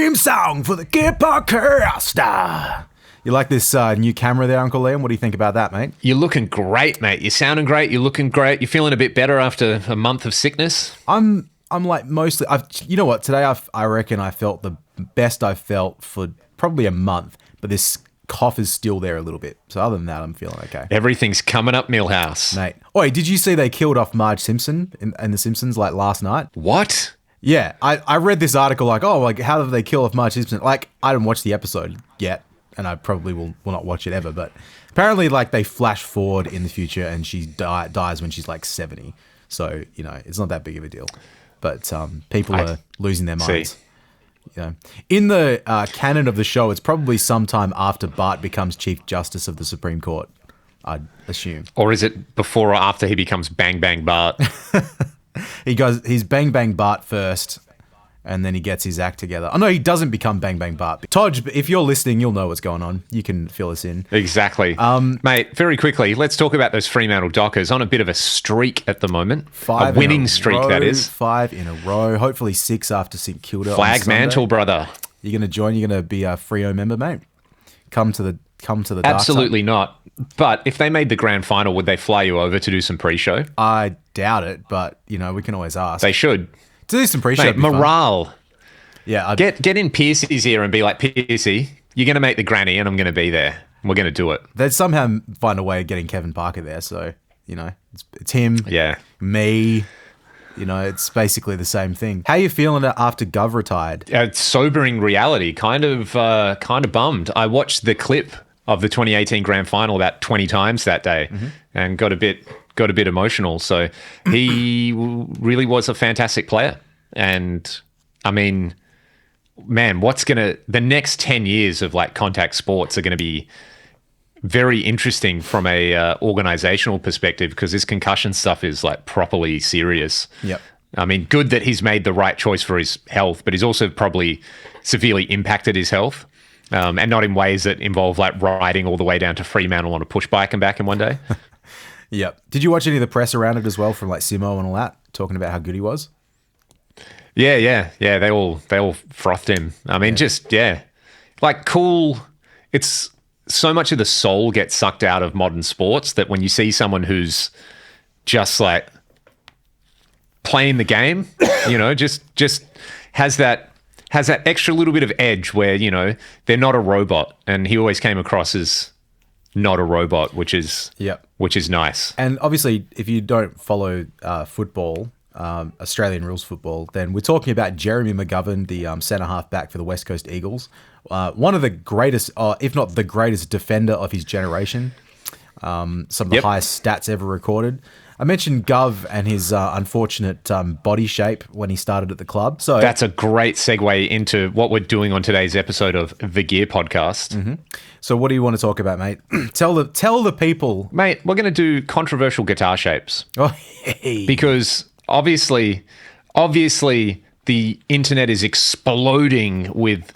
theme song for the Gear Podcast. You like this new camera there, Uncle Liam? What do you think about that, mate? You're looking great, mate. You're sounding great. You're looking great. You're feeling a bit better after a month of sickness? I'm like mostly... you know what? Today I reckon I felt the best I've felt for probably a month, but this cough is still there a little bit. So other than that, I'm feeling okay. Everything's coming up, Millhouse. Mate. Oi, did you see they killed off Marge Simpson in The Simpsons like last night? What? Yeah, I read this article like, oh, like how did they kill off Marge Simpson? Like, I didn't watch the episode yet, and I probably will not watch it ever, but apparently like they flash forward in the future and she dies when she's like 70. So, you know, it's not that big of a deal. But people are losing their minds. See. You know, in the canon of the show, it's probably sometime after Bart becomes Chief Justice of the Supreme Court, I'd assume. Or is it before or after he becomes Bang Bang Bart? He's Bang Bang Bart first, and then he gets his act together. Oh, no, he doesn't become Bang Bang Bart. Todge, if you're listening, you'll know what's going on. You can fill us in. Exactly. Mate, very quickly, let's talk about those Fremantle Dockers. On a bit of a streak at the moment. A winning streak, that is. 5 in a row. Hopefully 6 after St Kilda. Flag mantle, brother. You're going to join? You're going to be a Freo member, mate? Come to the dark Absolutely side. not. But if they made the grand final, would they fly you over to do some pre-show? I doubt it, but, you know, we can always ask. They should. To do some pre-show. Mate, morale. Yeah. Get in Piercy's ear and be like, Piercy, you're going to make the granny and I'm going to be there. We're going to do it. They'd somehow find a way of getting Kevin Parker there. So, you know, it's him, me. You know, it's basically the same thing. How are you feeling after Gov retired? It's sobering reality. Kind of bummed. I watched the clip of the 2018 grand final about 20 times that day and got a bit emotional. So he really was a fantastic player. And I mean, man, the next 10 years of like contact sports are going to be very interesting from a organizational perspective, because this concussion stuff is like properly serious. Yep. I mean, good that he's made the right choice for his health, but he's also probably severely impacted his health. And not in ways that involve like riding all the way down to Fremantle on a push bike and back in one day. Yep. Did you watch any of the press around it as well from like Simo and all that, talking about how good he was? Yeah. They all frothed him. I mean, like cool. It's so much of the soul gets sucked out of modern sports that when you see someone who's just like playing the game, you know, just has that extra little bit of edge where, you know, they're not a robot. And he always came across as not a robot, which is nice. And obviously, if you don't follow football, Australian rules football, then we're talking about Jeremy McGovern, the centre half back for the West Coast Eagles. One of the greatest, if not the greatest defender of his generation. Some of the highest stats ever recorded. I mentioned Gov and his unfortunate body shape when he started at the club. So that's a great segue into what we're doing on today's episode of the Gear Podcast. Mm-hmm. So what do you want to talk about, mate? Tell the people. Mate, we're going to do controversial guitar shapes. Oh, hey. Because obviously the internet is exploding with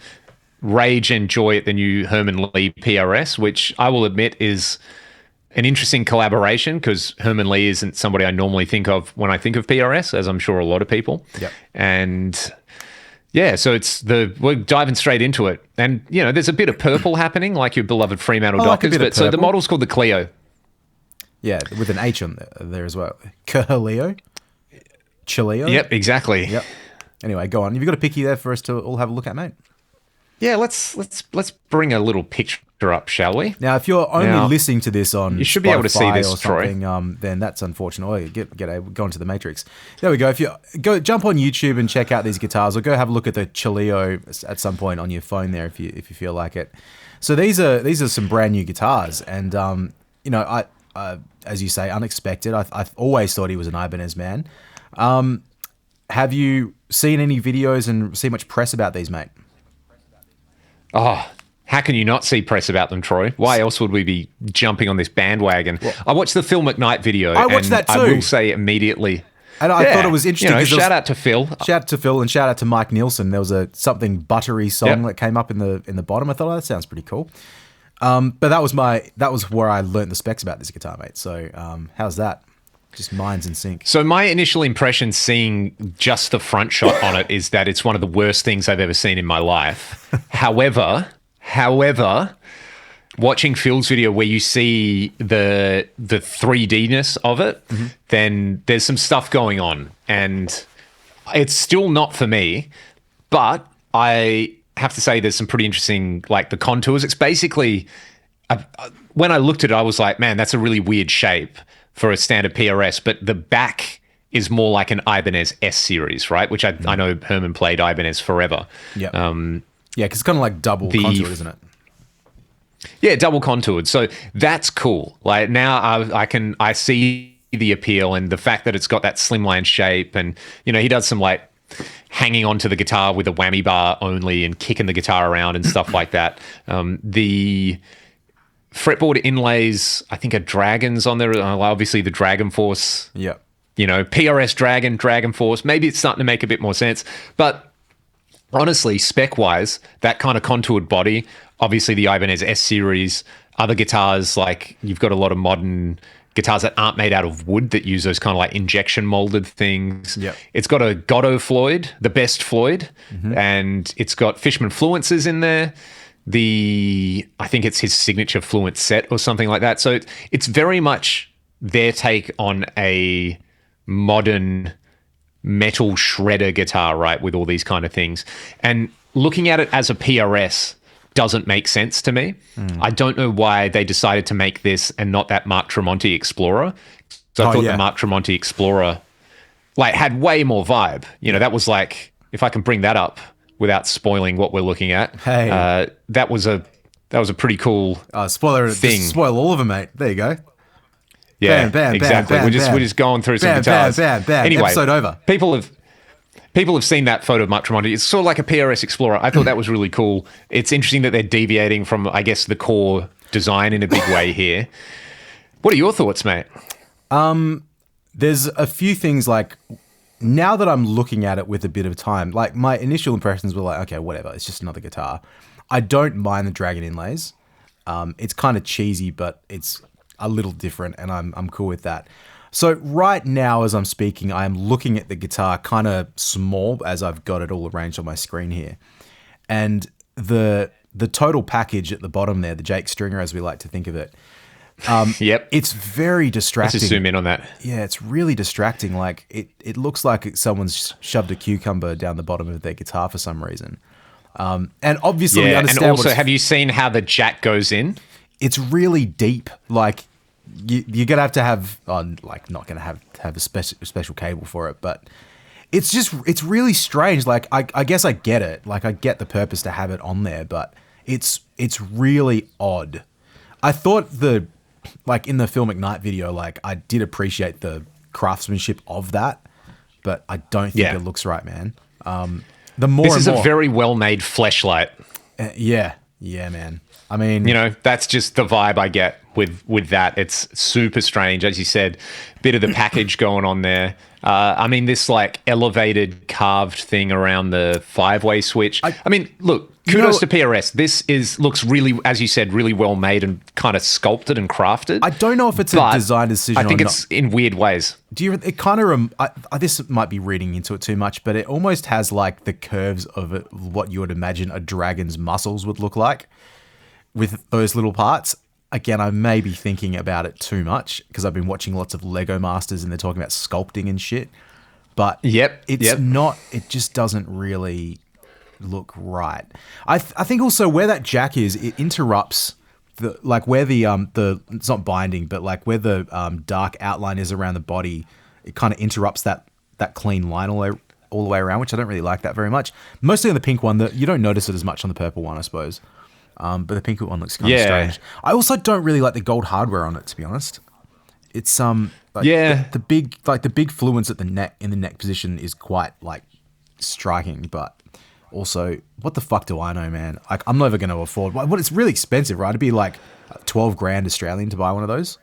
rage and joy at the new Herman Li PRS, which I will admit is an interesting collaboration, because Herman Li isn't somebody I normally think of when I think of PRS, as I'm sure a lot of people. Yep. And yeah, so we're diving straight into it. And, you know, there's a bit of purple happening, like your beloved Fremantle Dockers. But so the model's called the Clio. Yeah, with an H on there as well. Chileo? Yep, exactly. Yep. Anyway, go on. Have you got a picky there for us to all have a look at, mate? Yeah, let's bring a little picture up, shall we? Now, if you're only listening to this on you should be able to see this, or something, then that's unfortunate. Oh, go into the Matrix. There we go. If you jump on YouTube and check out these guitars, or go have a look at the Chileo at some point on your phone there if you feel like it. So these are some brand new guitars, and you know, I as you say, unexpected. I've always thought he was an Ibanez man. Have you seen any videos and seen much press about these, mate? Oh, how can you not see press about them, Troy? Why else would we be jumping on this bandwagon? Well, I watched the Phil McKnight video. I watched that too. I will say immediately. And I thought it was interesting. You know, shout out to Phil. Shout out to Phil and shout out to Mike Nielsen. There was a something buttery song that came up in the bottom. I thought, that sounds pretty cool. But that was where I learnt the specs about this guitar, mate. So how's that? Just minds in sync. So my initial impression seeing just the front shot on it is that it's one of the worst things I've ever seen in my life. However, watching Phil's video where you see the 3D-ness of it, then there's some stuff going on. And it's still not for me, but I have to say there's some pretty interesting, like the contours. It's basically, when I looked at it, I was like, man, that's a really weird shape for a standard PRS, but the back is more like an Ibanez S series, right? Which I know Herman played Ibanez forever. Yeah. Yeah, because it's kind of like double contoured, isn't it? Yeah, double contoured. So that's cool. Like now I see the appeal and the fact that it's got that slimline shape, and he does some like hanging onto the guitar with a whammy bar only and kicking the guitar around and stuff like that. The fretboard inlays, I think, are dragons on there. Obviously, the Dragon Force. Yeah. PRS Dragon Force. Maybe it's starting to make a bit more sense. But honestly, spec-wise, that kind of contoured body, obviously the Ibanez S series, other guitars, like you've got a lot of modern guitars that aren't made out of wood that use those kind of like injection molded things. Yep. It's got a Godot Floyd, the best Floyd, and it's got Fishman Fluences in there. I think it's his signature Fluent set or something like that. So it's very much their take on a modern metal shredder guitar, right, with all these kind of things. And looking at it as a PRS doesn't make sense to me. I don't know why they decided to make this and not that Mark Tremonti Explorer. So I thought the Mark Tremonti Explorer like had way more vibe. That was like, if I can bring that up without spoiling what we're looking at. Hey. That was a pretty cool spoiler thing. Just spoil all of them, mate. There you go. Yeah, bam, bam, exactly. Bam, we're just going through some guitars. Bam. Anyway, episode over. People have seen that photo of Mark Tremonti. It's sort of like a PRS Explorer. I thought that was really cool. It's interesting that they're deviating from, I guess, the core design in a big way here. What are your thoughts, mate? There's a few things like, now that I'm looking at it with a bit of time, like my initial impressions were like, okay, whatever, it's just another guitar. I don't mind the dragon inlays. It's kind of cheesy, but it's a little different, and I'm cool with that. So right now, as I'm speaking, I am looking at the guitar kind of small as I've got it all arranged on my screen here. And the total package at the bottom there, the Jake Stringer, as we like to think of it, yep, it's very distracting. Let's just zoom in on that. Yeah, it's really distracting. Like it looks like someone's shoved a cucumber down the bottom of their guitar for some reason. And obviously, we understand. And also, have you seen how the jack goes in? It's really deep. Like you're gonna have not gonna have a special cable for it, but it's really strange. Like I guess I get it. Like I get the purpose to have it on there, but it's really odd. I thought in the Phil McKnight video, like I did appreciate the craftsmanship of that, but I don't think it looks right, man. This is a very well-made fleshlight. Yeah, man. I mean, that's just the vibe I get with that. It's super strange, as you said. Bit of the package going on there. This like elevated carved thing around the 5-way switch. I mean, look, kudos to PRS. This looks really, as you said, really well made and kind of sculpted and crafted. I don't know if it's a design decision. I think it's in weird ways. It kind of this might be reading into it too much, but it almost has like the curves of what you would imagine a dragon's muscles would look like with those little parts. Again, I may be thinking about it too much because I've been watching lots of Lego Masters and they're talking about sculpting and shit. But it's not. It just doesn't really look right. I think also where that jack is, it interrupts where the it's not binding, but like where the dark outline is around the body. It kind of interrupts that clean line all the way around, which I don't really like that very much. Mostly on the pink one, you don't notice it as much on the purple one, I suppose. But the pink one looks kind of strange. I also don't really like the gold hardware on it, to be honest. It's the big fluence at the neck in the neck position is quite like striking, but also what the fuck do I know, man? Like I'm never going to afford. What it's really expensive, right? It'd be like 12 grand Australian to buy one of those.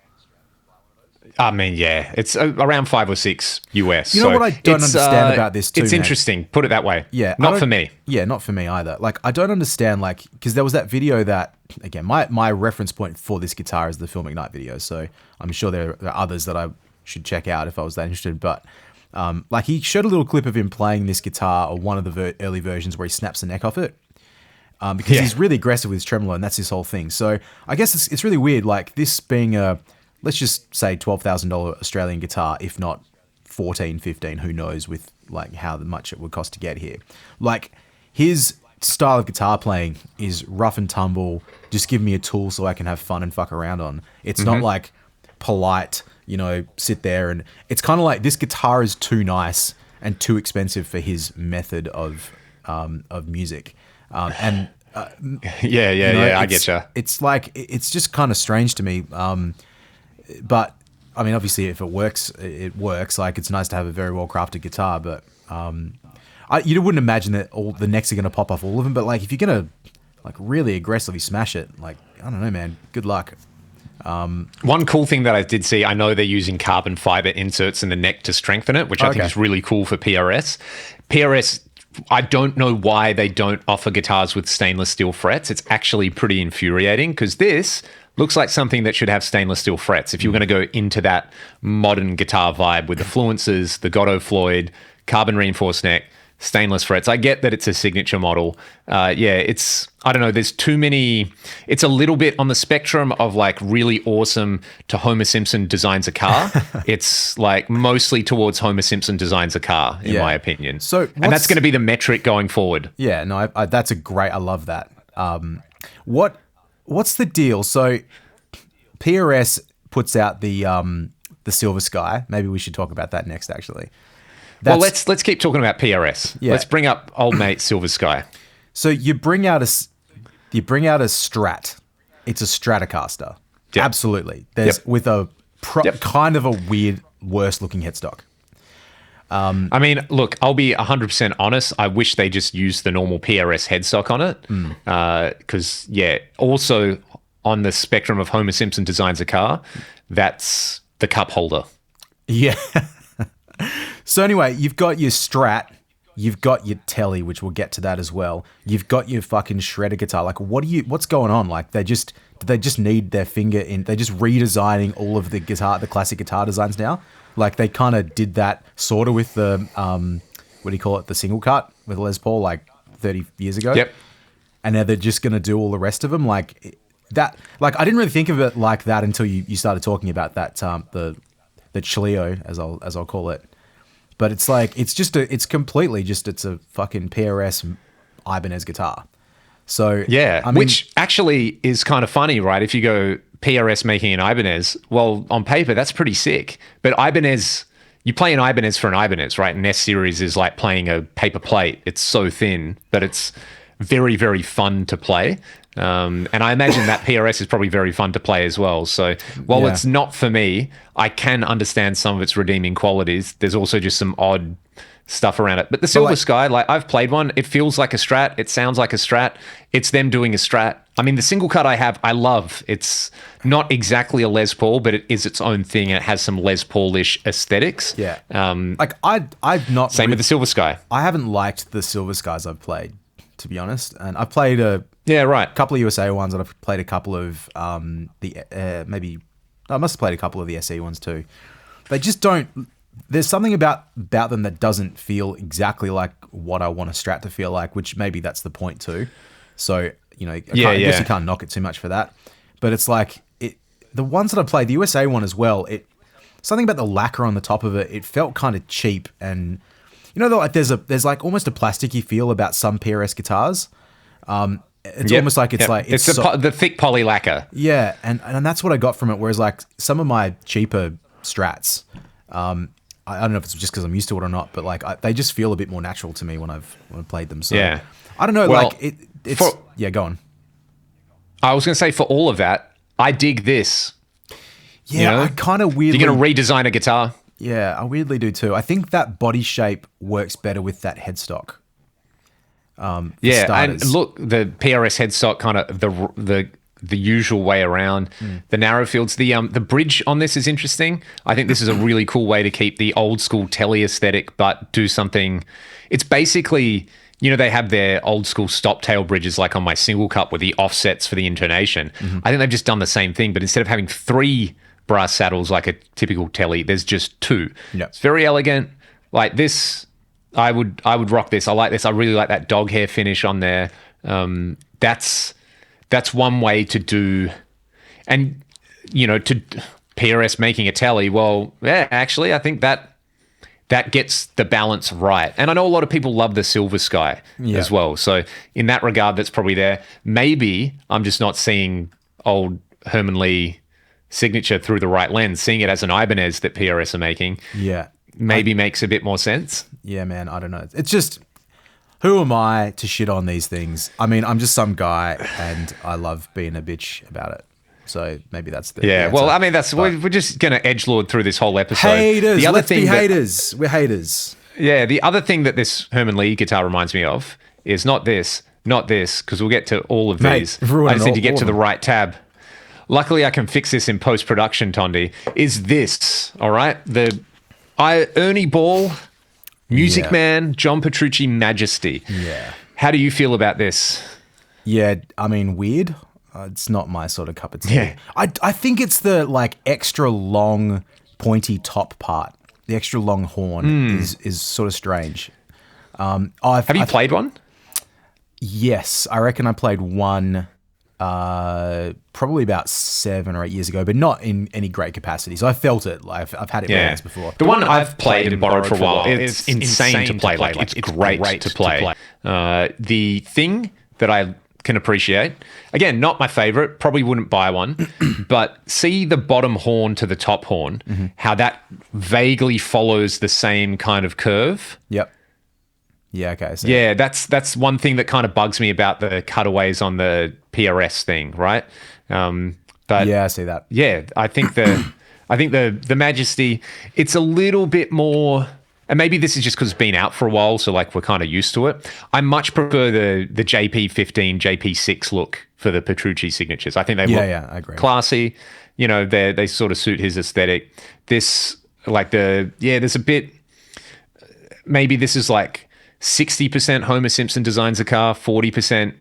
I mean, yeah, it's around 5 or 6 US. You know what I don't understand about this too, it's man? Interesting. Put it that way. Yeah. Not for me. Yeah, not for me either. Like, I don't understand, like, because there was that video that, again, my reference point for this guitar is the Phil McKnight video. So I'm sure there are others that I should check out if I was that interested. But like he showed a little clip of him playing this guitar or one of the early versions where he snaps the neck off it. Because he's really aggressive with his tremolo, and that's his whole thing. So I guess it's really weird, like this being a, let's just say $12,000 Australian guitar, if not 14, 15, who knows with like how much it would cost to get here. Like his style of guitar playing is rough and tumble, just give me a tool so I can have fun and fuck around on. It's not like polite, you know, sit there, and it's kind of like this guitar is too nice and too expensive for his method of music. I get you. It's like, it's just kind of strange to me. But I mean, obviously if it works, it works. Like it's nice to have a very well crafted guitar, but you wouldn't imagine that all the necks are going to pop off all of them. But like, if you're going to like really aggressively smash it, like, I don't know, man, good luck. One cool thing that I did see, I know they're using carbon fiber inserts in the neck to strengthen it, which I think is really cool for PRS. PRS, I don't know why they don't offer guitars with stainless steel frets. It's actually pretty infuriating because this looks like something that should have stainless steel frets. If you were going to go into that modern guitar vibe with the Fluences, the Godot Floyd, carbon reinforced neck, stainless frets. I get that it's a signature model. I don't know, there's too many. It's a little bit on the spectrum of like really awesome to Homer Simpson designs a car. It's like mostly towards Homer Simpson designs a car, in my opinion. And that's going to be the metric going forward. Yeah, no, that's a great, I love that. What's the deal? So PRS puts out the Silver Sky. Maybe we should talk about that next, actually. Let's keep talking about PRS. Yeah. Let's bring up old mate Silver Sky. So you bring out a Strat. It's a Stratocaster. Yep. Absolutely. With a kind of a weird, worse looking headstock. I mean, look, I'll be 100% honest. I wish they just used the normal PRS headstock on it. Because, also on the spectrum of Homer Simpson designs a car, that's the cup holder. Yeah. So anyway, you've got your Strat, you've got your Telly, which we'll get to that as well. You've got your fucking shredder guitar. Like, what's going on? Like, do they just need their finger in? They're just redesigning all of the classic guitar designs now. Like they kind of did that sort of with the what do you call it? The single cut with Les Paul like 30 years ago. Yep. And now they're just gonna do all the rest of them like that. Like I didn't really think of it like that until you started talking about that the Chleo as I'll call it. But it's like it's a fucking PRS Ibanez guitar. So yeah, I mean, which actually is kind of funny, right? If you go PRS making an Ibanez, well, on paper that's pretty sick. But Ibanez, you play an Ibanez for an Ibanez, right? An S series is like playing a paper plate. It's so thin, but it's very, very fun to play. And I imagine that PRS is probably very fun to play as well. So while it's not for me, I can understand some of its redeeming qualities. There's also just some odd stuff around it. But the Silver Sky, like I've played one. It feels like a Strat. It sounds like a Strat. It's them doing a Strat. I mean, the single cut I have, I love. It's not exactly a Les Paul, but it is its own thing, and it has some Les Paul-ish aesthetics. Yeah. Like I've not. Same with the Silver Sky. I haven't liked the Silver Skies I've played, to be honest. And I've played a couple of USA ones, and I've played a couple of I must have played a couple of the SE ones too. They just don't. There's something about them that doesn't feel exactly like what I want a Strat to feel like, which maybe that's the point too. So, you know, I guess you can't knock it too much for that. But it's like, the ones that I played, the USA one as well, something about the lacquer on the top of it, it felt kind of cheap. And, you know, like there's like almost a plasticky feel about some PRS guitars. It's almost like it's like... It's the thick poly lacquer. Yeah, and that's what I got from it, whereas like some of my cheaper Strats... I don't know if it's just because I'm used to it or not, but like they just feel a bit more natural to me when I've played them. So I don't know. Well, like go on. I was going to say for all of that, I dig this. Yeah, you know? I kind of weirdly. You're going to redesign a guitar. Yeah, I weirdly do too. I think that body shape works better with that headstock. And look, the PRS headstock kind of the usual way around. The narrow fields. The bridge on this is interesting. I think this is a really cool way to keep the old school telly aesthetic, but do something. It's basically, you know, they have their old school stop tail bridges like on my single cut with the offsets for the intonation. I think they've just done the same thing, but instead of having 3 brass saddles like a typical telly. There's just two. Yep. It's very elegant. Like this, I would rock this. I like this. I really like that dog hair finish on there. That's one way to do, and to PRS making a telly. Well, yeah, actually, I think that gets the balance right. And I know a lot of people love the Silver Sky as well. So in that regard, that's probably there. Maybe I'm just not seeing old Herman Li signature through the right lens. Seeing it as an Ibanez that PRS are making, maybe makes a bit more sense. Yeah, man, I don't know. It's just, who am I to shit on these things? I mean, I'm just some guy, and I love being a bitch about it. So maybe that's the answer. Well, I mean, we're just going to edgelord through this whole episode. Haters, let's be haters. We're haters. Yeah, the other thing that this Herman Li guitar reminds me of is not this, because we'll get to all of these. I just need to get to the right tab. Luckily, I can fix this in post-production, Tondi. Is this, all right? The Ernie Ball, Music Man, John Petrucci Majesty. Yeah. How do you feel about this? Yeah, I mean, weird. It's not my sort of cup of tea. Yeah. I think it's the extra long pointy top part. The extra long horn is sort of strange. Have you played one? Yes, I reckon I played one probably about 7 or 8 years ago, but not in any great capacity. So I felt it. I've had it once before. The one I've played and borrowed for a while, it's insane to play. It's great to play. The thing that I can appreciate, again, not my favorite, probably wouldn't buy one, but see the bottom horn to the top horn, how that vaguely follows the same kind of curve. Yep. Yeah, okay. So. Yeah, that's one thing that kind of bugs me about the cutaways on the PRS thing, right? But yeah, I see that. Yeah, I think the Majesty, it's a little bit more. And maybe this is just because it's been out for a while, so we're kind of used to it. I much prefer the JP15, JP6 look for the Petrucci signatures. I think they look I agree. classy. They sort of suit his aesthetic. This, there's a bit, maybe this is 60% Homer Simpson designs a car, 40%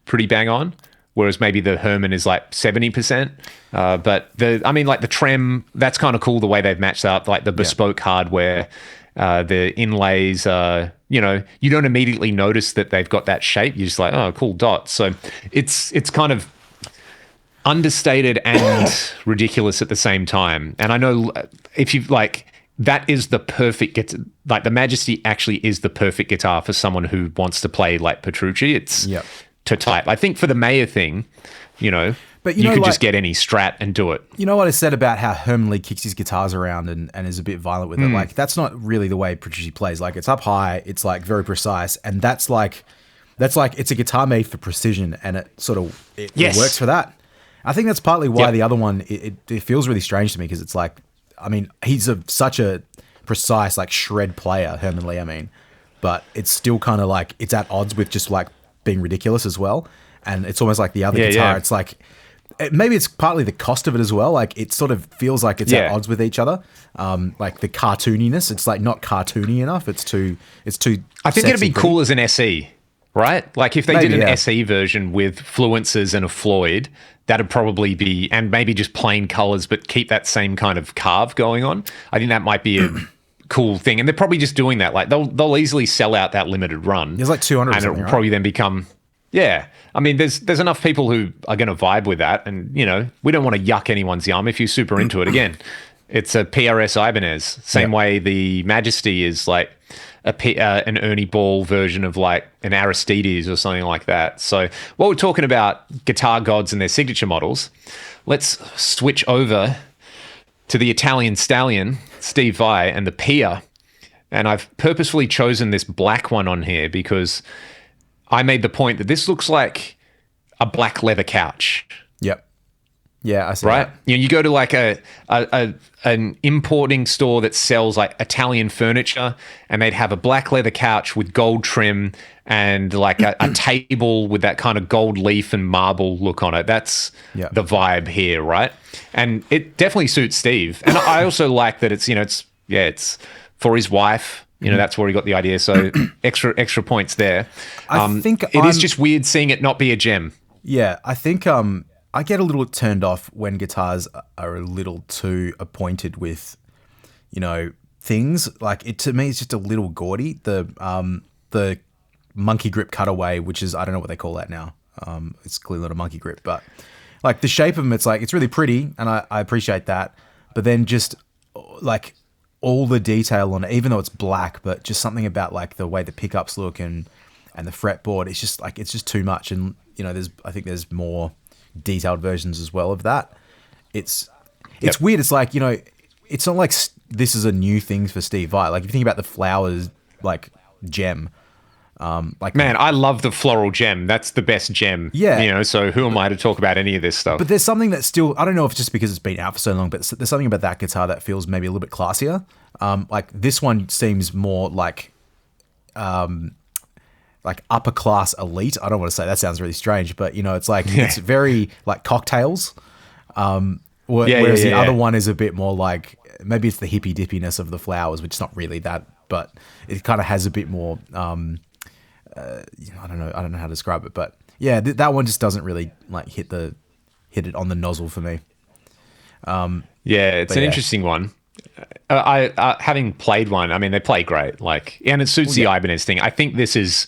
pretty bang on, whereas maybe the Herman is 70%. But the trem, that's kind of cool the way they've matched up, the bespoke hardware. The inlays, you don't immediately notice that they've got that shape. You're just oh, cool dots. So it's kind of understated and ridiculous at the same time. And I know if you that is the perfect the Majesty actually is the perfect guitar for someone who wants to play like Petrucci. It's to type. I think for the Mayer thing, but you could just get any Strat and do it. You know what I said about how Herman Li kicks his guitars around and is a bit violent with it? That's not really the way Petrucci plays. It's up high, it's very precise, and that's it's a guitar made for precision, and it sort of it works for that. I think that's partly why the other one, it feels really strange to me, because it's he's such a precise shred player, Herman Li, but it's still kind of it's at odds with just being ridiculous as well. And it's almost like the other guitar. It's maybe it's partly the cost of it as well. It sort of feels like it's at odds with each other. The cartooniness, it's not cartoony enough. It's too. I think it'd be cool as an SE, right? If they did an SE version with fluences and a Floyd, that'd probably be, and maybe just plain colors, but keep that same kind of carve going on. I think that might be a cool thing, and they're probably just doing that. They'll easily sell out that limited run. There's 200, and it'll probably then become. Yeah. I mean, there's enough people who are going to vibe with that, and, we don't want to yuck anyone's yum if you're super into it. Again, it's a PRS Ibanez. Same way the Majesty is an Ernie Ball version of an Aristides or something like that. So while we're talking about guitar gods and their signature models, let's switch over to the Italian stallion, Steve Vai, and the PIA. And I've purposefully chosen this black one on here because I made the point that this looks like a black leather couch. Yep. Yeah, I see. Right? That. You go to an importing store that sells Italian furniture, and they'd have a black leather couch with gold trim and a table with that kind of gold leaf and marble look on it. That's the vibe here, right? And it definitely suits Steve. And I also like that it's for his wife. That's where he got the idea. So extra points there. I think it is just weird seeing it not be a gem. Yeah, I think I get a little turned off when guitars are a little too appointed with, things. Like it to me, it's just a little gaudy. The monkey grip cutaway, which is I don't know what they call that now. It's clearly not a monkey grip, but like the shape of them, it's really pretty, and I appreciate that. But then just like all the detail on it, even though it's black, but just something about like the way the pickups look and the fretboard, it's just too much. And I think there's more detailed versions as well of that. It's weird. It's like, it's not like this is a new thing for Steve Vai. Like if you think about the flowers, like gem, man, I love the floral gem. That's the best gem. Yeah. So who am I to talk about any of this stuff? But there's something that still, I don't know if it's just because it's been out for so long, but there's something about that guitar that feels maybe a little bit classier. Like this one seems more like upper class elite. I don't want to say that sounds really strange, but it's like it's very like cocktails. Whereas the other one is a bit more like maybe it's the hippy dippiness of the flowers, which is not really that, but it kind of has a bit more. I don't know how to describe it, but yeah, that one just doesn't really like hit it on the nozzle for me. It's an interesting one. I having played one, I mean, they play great, and it suits the Ibanez thing. I think this is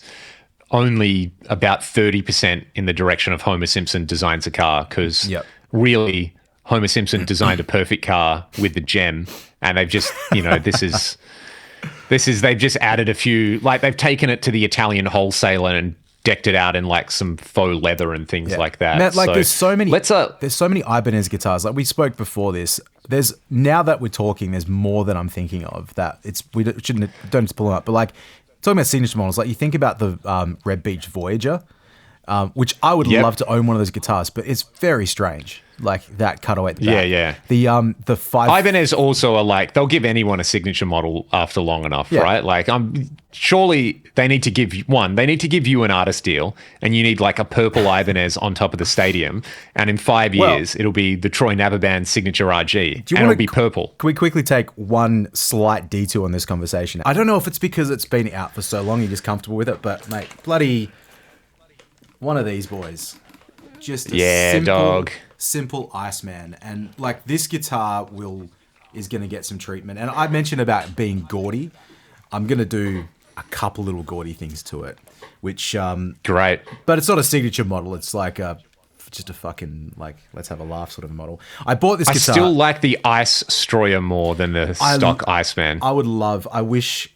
only about 30% in the direction of Homer Simpson designs a car, because really Homer Simpson designed a perfect car with the gem, and they've just, they've just added a few, like they've taken it to the Italian wholesaler and decked it out in like some faux leather and things like that. Matt, there's so many Ibanez guitars. Like we spoke before this. Now that we're talking, there's more that I'm thinking of that don't pull them up. But like talking about signature models, like you think about the Red Beach Voyager, which I would love to own one of those guitars, but it's very strange. Like that cutaway at the back. The five Ibanez also are like, they'll give anyone a signature model after long enough, right? Like surely they need to give you an artist deal, and you need like a purple Ibanez on top of the stadium, and in 5 years it'll be the Troy Navaban signature RG, and it'll be purple. Can we quickly take one slight detour on this conversation? I don't know if it's because it's been out for so long you're just comfortable with it, but mate, bloody one of these boys. Just a simple Iceman, and like this guitar is going to get some treatment. And I mentioned about being gaudy. I'm going to do a couple little gaudy things to it, which great, but it's not a signature model. It's like just a fucking like let's have a laugh sort of model. I bought this guitar. I still like the Ice Stroyer more than the stock Iceman. I wish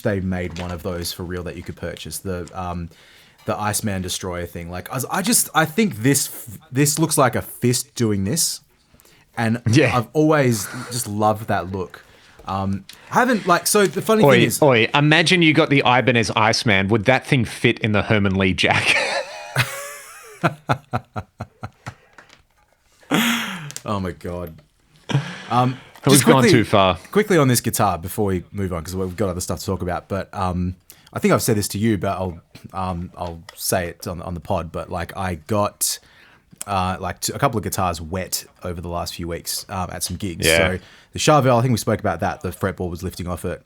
they made one of those for real that you could purchase. The Iceman Destroyer thing. Like I think this looks like a fist doing this, and I've always just loved that look. So the funny thing is, imagine you got the Ibanez Iceman. Would that thing fit in the Herman Li jack? Oh my god. We've gone too far. Quickly on this guitar before we move on, because we've got other stuff to talk about, but I think I've said this to you, but I'll say it on the pod. But like I got a couple of guitars wet over the last few weeks at some gigs. Yeah. So the Charvel, I think we spoke about that. The fretboard was lifting off it,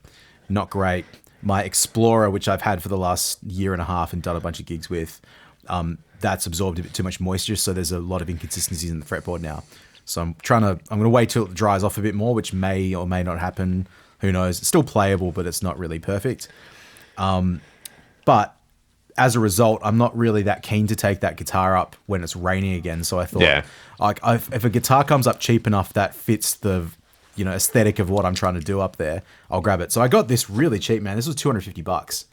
not great. My Explorer, which I've had for the last year and a half and done a bunch of gigs with, that's absorbed a bit too much moisture, so there's a lot of inconsistencies in the fretboard now. So I'm going to wait till it dries off a bit more, which may or may not happen. Who knows? It's still playable, but it's not really perfect. But as a result, I'm not really that keen to take that guitar up when it's raining again. So I thought, if a guitar comes up cheap enough that fits the, aesthetic of what I'm trying to do up there, I'll grab it. So I got this really cheap, man. This was $250.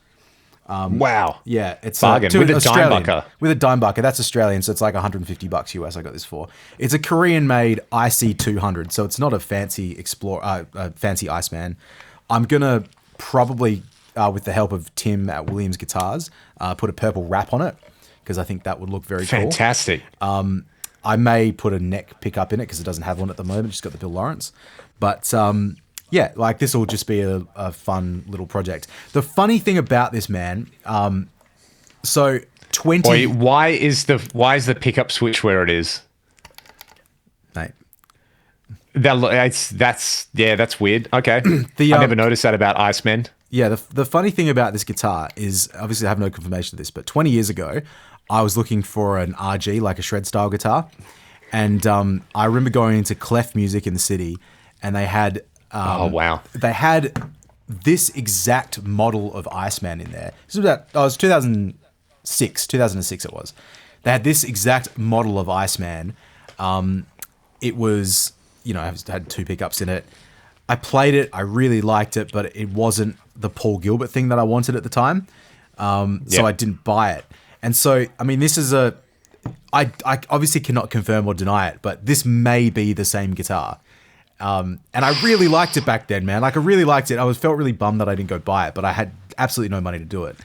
Wow. Yeah, it's bargain with a dime bucker. With a dime bucker, that's Australian, so it's like $150 US. I got this for. It's a Korean-made IC200, so it's not a fancy fancy Iceman. I'm gonna probably, with the help of Tim at Williams Guitars, put a purple wrap on it because I think that would look very fantastic. Cool. I may put a neck pickup in it because it doesn't have one at the moment. It's got the Bill Lawrence, but. Yeah, like this will just be a fun little project. The funny thing about this, man, so 20... Wait, why is the pickup switch where it is? Mate. That's weird. Okay. I never noticed that about Iceman. Yeah, the funny thing about this guitar is, obviously I have no confirmation of this, but 20 years ago, I was looking for an RG, like a shred style guitar. And I remember going into Clef Music in the city, and they had Oh, wow. they had this exact model of Iceman in there. This was about, it was 2006 it was. They had this exact model of Iceman. It was, it had 2 pickups in it. I played it, I really liked it, but it wasn't the Paul Gilbert thing that I wanted at the time. So I didn't buy it. And so, I mean, this is I obviously cannot confirm or deny it, but this may be the same guitar. And I really liked it back then, man. Like, I really liked it. Felt really bummed that I didn't go buy it, but I had absolutely no money to do it.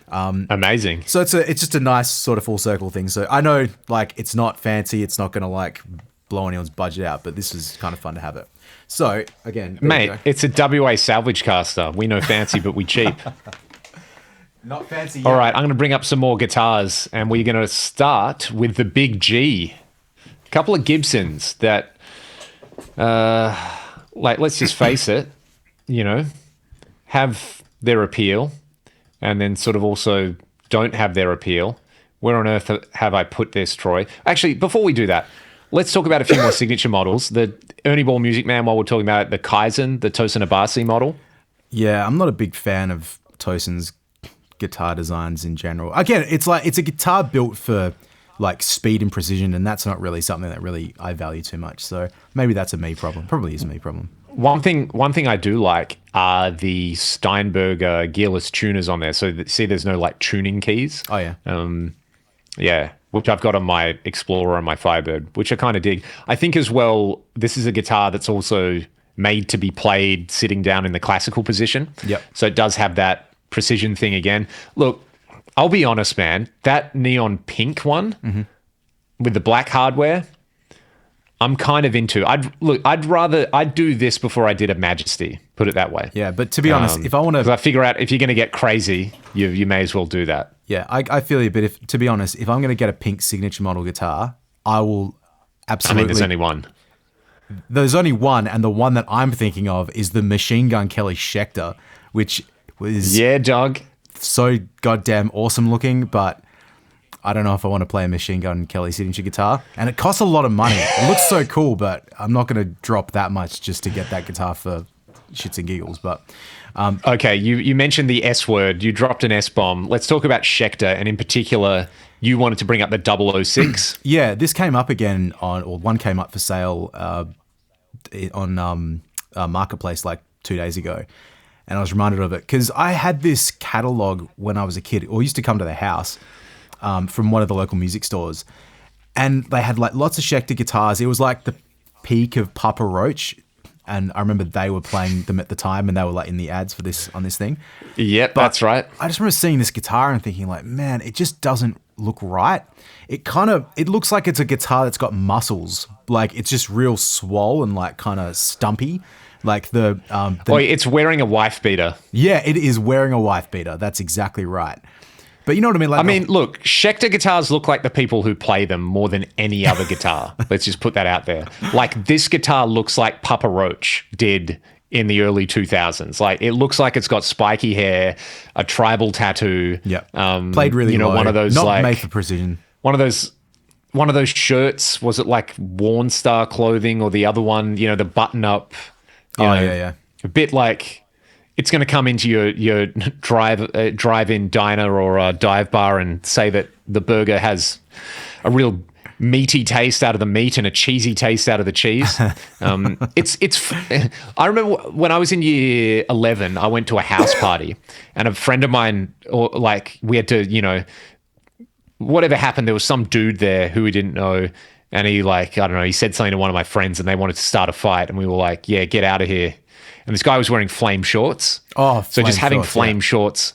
Amazing. So it's just a nice sort of full circle thing. So I know, like, it's not fancy. It's not going to, like, blow anyone's budget out, but this is kind of fun to have it. So, again, mate, it's a WA salvage caster. We know fancy, but we cheap. Not fancy yet. All right, I'm going to bring up some more guitars, and we're going to start with the Big G. A couple of Gibsons that... let's just face it, have their appeal and then sort of also don't have their appeal. Where on earth have I put this, Troy? Actually, before we do that, let's talk about a few more signature models. The Ernie Ball Music Man, while we're talking about the Kaizen, the Tosin Abasi model. Yeah, I'm not a big fan of Tosin's guitar designs in general. Again, it's a guitar built for like speed and precision, and that's not really something that really I value too much. So maybe that's a me problem. Probably is a me problem. One thing I do like are the Steinberg gearless tuners on there. So see, there's no like tuning keys. Oh yeah. Yeah, which I've got on my Explorer and my Firebird, which I kind of dig. I think as well, this is a guitar that's also made to be played sitting down in the classical position. Yep. So it does have that precision thing again. Look, I'll be honest, man. That neon pink one with the black hardware, I'm kind of into. I'd do this before I did a Majesty. Put it that way. Yeah, but to be honest, if I want to, I figure out if you're going to get crazy, you may as well do that. Yeah, I feel you. But to be honest, if I'm going to get a pink signature model guitar, I will absolutely. I mean, there's only one. There's only one, and the one that I'm thinking of is the Machine Gun Kelly Schecter, which was dog. So goddamn awesome looking, but I don't know if I want to play a Machine Gun Kelly signature guitar. And it costs a lot of money. It looks so cool, but I'm not going to drop that much just to get that guitar for shits and giggles. But okay, you mentioned the S word. You dropped an S bomb. Let's talk about Schecter, and in particular, you wanted to bring up the 006. Yeah, this came up again one came up for sale on Marketplace like 2 days ago. And I was reminded of it because I had this catalog when I was a kid, or used to come to the house from one of the local music stores. And they had like lots of Schecter guitars. It was like the peak of Papa Roach. And I remember they were playing them at the time, and they were like in the ads for this on this thing. Yep, that's right. I just remember seeing this guitar and thinking like, man, it just doesn't look right. It looks like it's a guitar that's got muscles. Like it's just real swole and like kind of stumpy. Like it's wearing a wife beater. Yeah, it is wearing a wife beater. That's exactly right. But you know what I mean? Like, look, Schecter guitars look like the people who play them more than any other guitar. Let's just put that out there. Like this guitar looks like Papa Roach did in the early 2000s. Like it looks like it's got spiky hair, a tribal tattoo. Yeah. Played really low. One of those not like made for precision. One of those shirts. Was it like Worn Star clothing, or the other one? The button up. Yeah. A bit like it's going to come into your drive-in diner or a dive bar and say that the burger has a real meaty taste out of the meat and a cheesy taste out of the cheese. It's. I remember when I was in year 11, I went to a house party, and a friend of mine, we had to, whatever happened, there was some dude there who we didn't know. And he he said something to one of my friends, and they wanted to start a fight, and we were like, yeah, get out of here. And this guy was wearing flame shorts. Oh, so just having flame shorts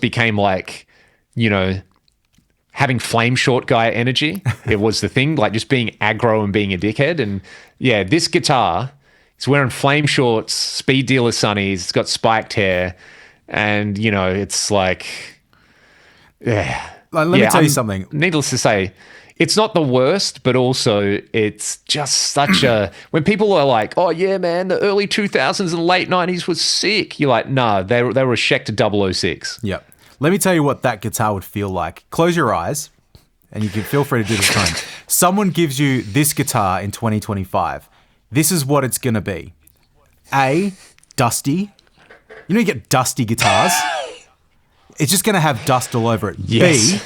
became like, having flame short guy energy. It was the thing, like just being aggro and being a dickhead. And yeah, this guitar, it's wearing flame shorts, speed dealer sunnies, it's got spiked hair, and it's like, yeah. Let me tell you something. Needless to say, it's not the worst, but also it's just such a... When people are like, oh, yeah, man, the early 2000s and late 90s was sick. You're like, no, they were a Schecter 006. Yep. Let me tell you what that guitar would feel like. Close your eyes, and you can feel free to do this time. Someone gives you this guitar in 2025. This is what it's going to be. A, dusty. You know you get dusty guitars? It's just going to have dust all over it. Yes.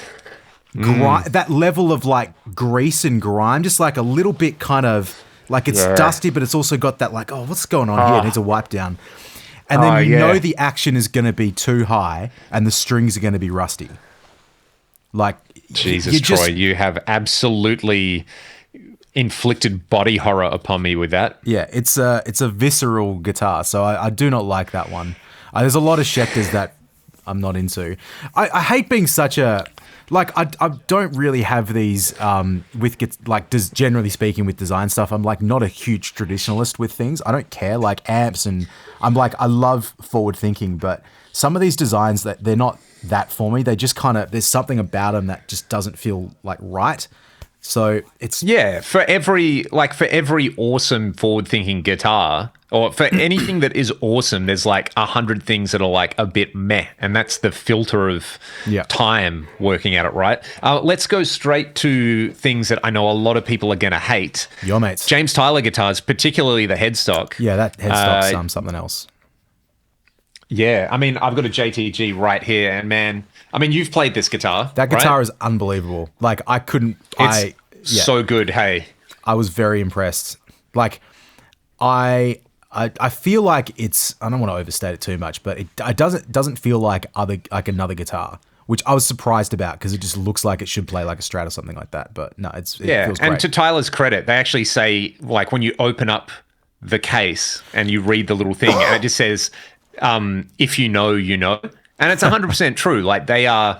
B, that level of like grease and grime, just like a little bit kind of like it's dusty, but it's also got that like, oh, what's going on here? It needs a wipe down. And then you know the action is going to be too high and the strings are going to be rusty. Like, Jesus, Troy, you have absolutely inflicted body horror upon me with that. Yeah, it's a visceral guitar, so I do not like that one. There's a lot of Schecters that I'm not into. I hate being such a... Like, I don't really have these generally speaking with design stuff. I'm like not a huge traditionalist with things. I don't care, like amps, and I'm like, I love forward thinking, but some of these designs that they're not that for me. They just kind of, there's something about them that just doesn't feel like right. So it's... Yeah, for every awesome forward-thinking guitar, or for anything that is awesome, there's like 100 things that are like a bit meh, and that's the filter of time working at it, right? Let's go straight to things that I know a lot of people are going to hate. Your mates. James Tyler guitars, particularly the headstock. Yeah, that headstock's something else. Yeah, I mean, I've got a JTG right here, and man, I mean, you've played this guitar. That guitar is unbelievable. Like, I couldn't... so good, hey. I was very impressed. Like, I feel like it's... I don't want to overstate it too much, but it doesn't feel like another guitar, which I was surprised about because it just looks like it should play like a Strat or something like that. But no, it feels great. And to Tyler's credit, they actually say, like, when you open up the case and you read the little thing, and it just says... if you know, you know. And it's 100% true. Like, they are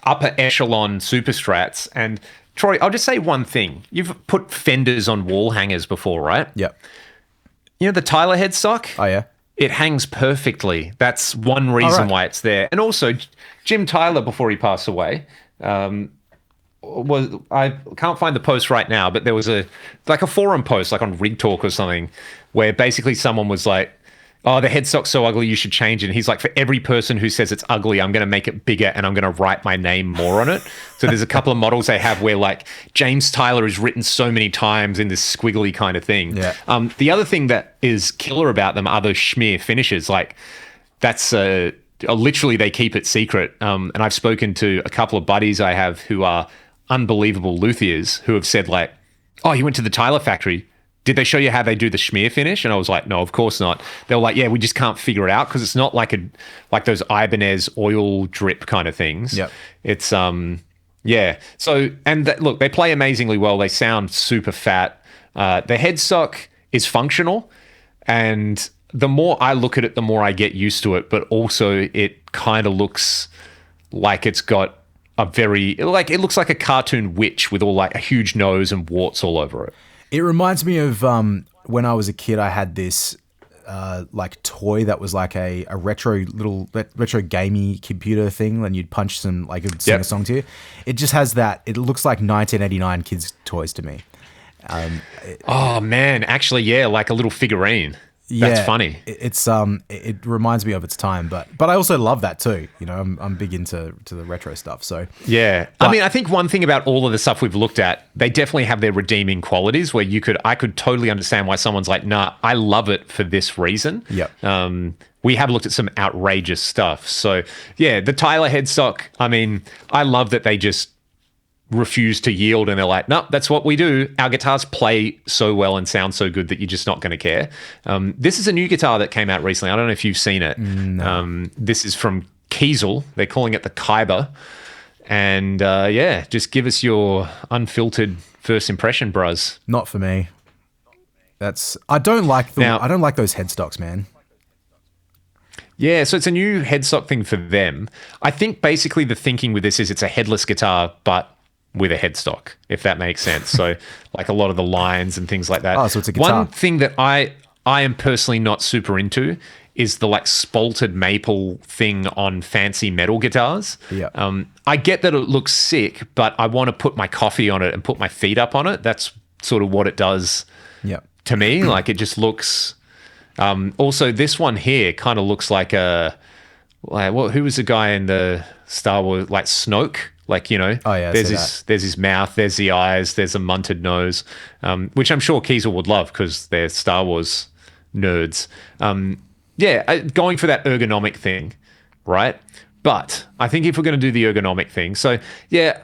upper echelon super strats. And Troy, I'll just say one thing. You've put fenders on wall hangers before, right? Yep. You know the Tyler headstock? Oh, yeah. It hangs perfectly. That's one reason why it's there. And also, Jim Tyler, before he passed away, I can't find the post right now, but there was a forum post, like on Rig Talk or something, where basically someone was like, oh, the headstock's so ugly, you should change it. And he's like, for every person who says it's ugly, I'm going to make it bigger and I'm going to write my name more on it. So there's a couple of models they have where like James Tyler is written so many times in this squiggly kind of thing. Yeah. The other thing that is killer about them are those schmear finishes. Like, that's literally they keep it secret. And I've spoken to a couple of buddies I have who are unbelievable luthiers who have said like, oh, you went to the Tyler factory. Did they show you how they do the schmear finish? And I was like, no, of course not. They were like, yeah, we just can't figure it out because it's not like those Ibanez oil drip kind of things. Yep. It's yeah. So look, they play amazingly well. They sound super fat. The headstock is functional, and the more I look at it, the more I get used to it. But also, it kind of looks like it's got it looks like a cartoon witch with all like a huge nose and warts all over it. It reminds me of when I was a kid, I had this like toy that was like a retro gamey computer thing, and you'd punch some, like it would sing a song to you. It just has that. It looks like 1989 kids' toys to me. Oh man, actually, yeah, like a little figurine. That's funny. It reminds me of its time, but I also love that too. You know, I'm big into the retro stuff. So yeah, I mean, I think one thing about all of the stuff we've looked at, they definitely have their redeeming qualities. Where I could totally understand why someone's like, nah, I love it for this reason. Yep. We have looked at some outrageous stuff. So yeah, the Tyler headstock. I mean, I love that they just refuse to yield, and they're like, no, that's what we do. Our guitars play so well and sound so good that you're just not going to care. This is a new guitar that came out recently. I don't know if you've seen it. No. This is from Kiesel. They're calling it the Khyber. And yeah, just give us your unfiltered first impression, bruz. Not for me. I don't like those headstocks, man. Yeah, so it's a new headstock thing for them. I think basically the thinking with this is it's a headless guitar, but with a headstock, if that makes sense. So like a lot of the lines and things like that. Oh, so it's a guitar. One thing that I am personally not super into is the like spalted maple thing on fancy metal guitars. Yeah. I get that it looks sick, but I want to put my coffee on it and put my feet up on it. That's sort of what it does to me. Like, it just looks... also, this one here kind of looks like a like who was the guy in the Star Wars, like Snoke? Like, Oh, yeah, there's his mouth, there's the eyes, there's a munted nose, which I'm sure Kiesel would love because they're Star Wars nerds. Going for that ergonomic thing, right? But I think if we're going to do the ergonomic thing, so yeah,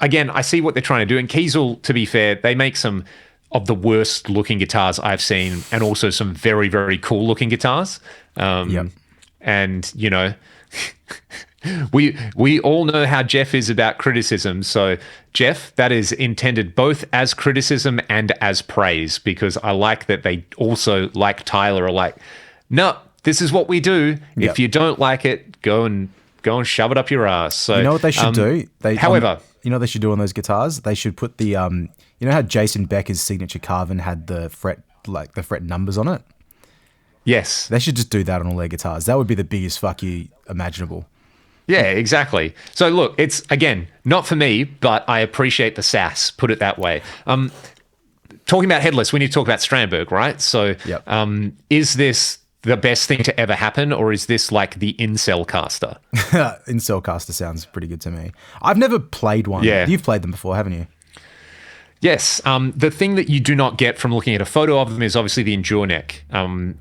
again, I see what they're trying to do. And Kiesel, to be fair, they make some of the worst looking guitars I've seen, and also some very, very cool looking guitars. And we all know how Jeff is about criticism. So Jeff, that is intended both as criticism and as praise, because I like that they also, like Tyler, are like, no, this is what we do. Yep. If you don't like it, go and shove it up your ass. So you know what they should do? However, you know what they should do on those guitars? They should put the you know how Jason Becker's signature carving had the fret numbers on it? yes. They should just do that on all their guitars. That would be the biggest fuck you imaginable. Yeah, exactly. So look, it's, again, not for me, but I appreciate the sass, put it that way. Talking about headless, we need to talk about Strandberg, right? So Yep. Is this the best thing to ever happen, or is this like the incel caster? Incel caster sounds pretty good to me. I've never played one. Yeah. You've played them before, haven't you? Yes. The thing that you do not get from looking at a photo of them is obviously the Endure neck,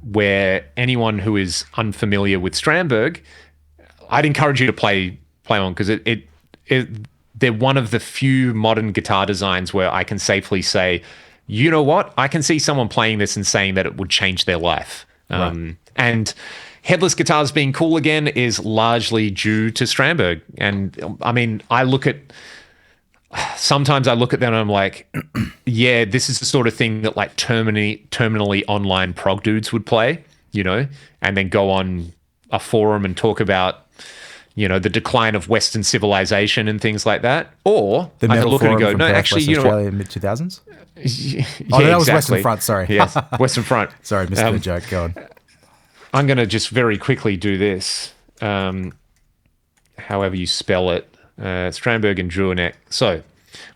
where anyone who is unfamiliar with Strandberg, I'd encourage you to play on, because they're one of the few modern guitar designs where I can safely say, you know what? I can see someone playing this and saying that it would change their life. Right. And headless guitars being cool again is largely due to Strandberg. And I mean, sometimes I look at them and I'm like, yeah, this is the sort of thing that like terminally online prog dudes would play, and then go on a forum and talk about, the decline of Western civilization and things like that. Or The I could metal look at it and forum go, from no, Perth, actually, Western Australia, mid 2000s. Yeah, Oh, no, that was exactly. Western Front. Sorry. Yes, Western Front. Sorry, missed the joke. Go on. I'm going to just very quickly do this, however you spell it. Strandberg and Endure neck. So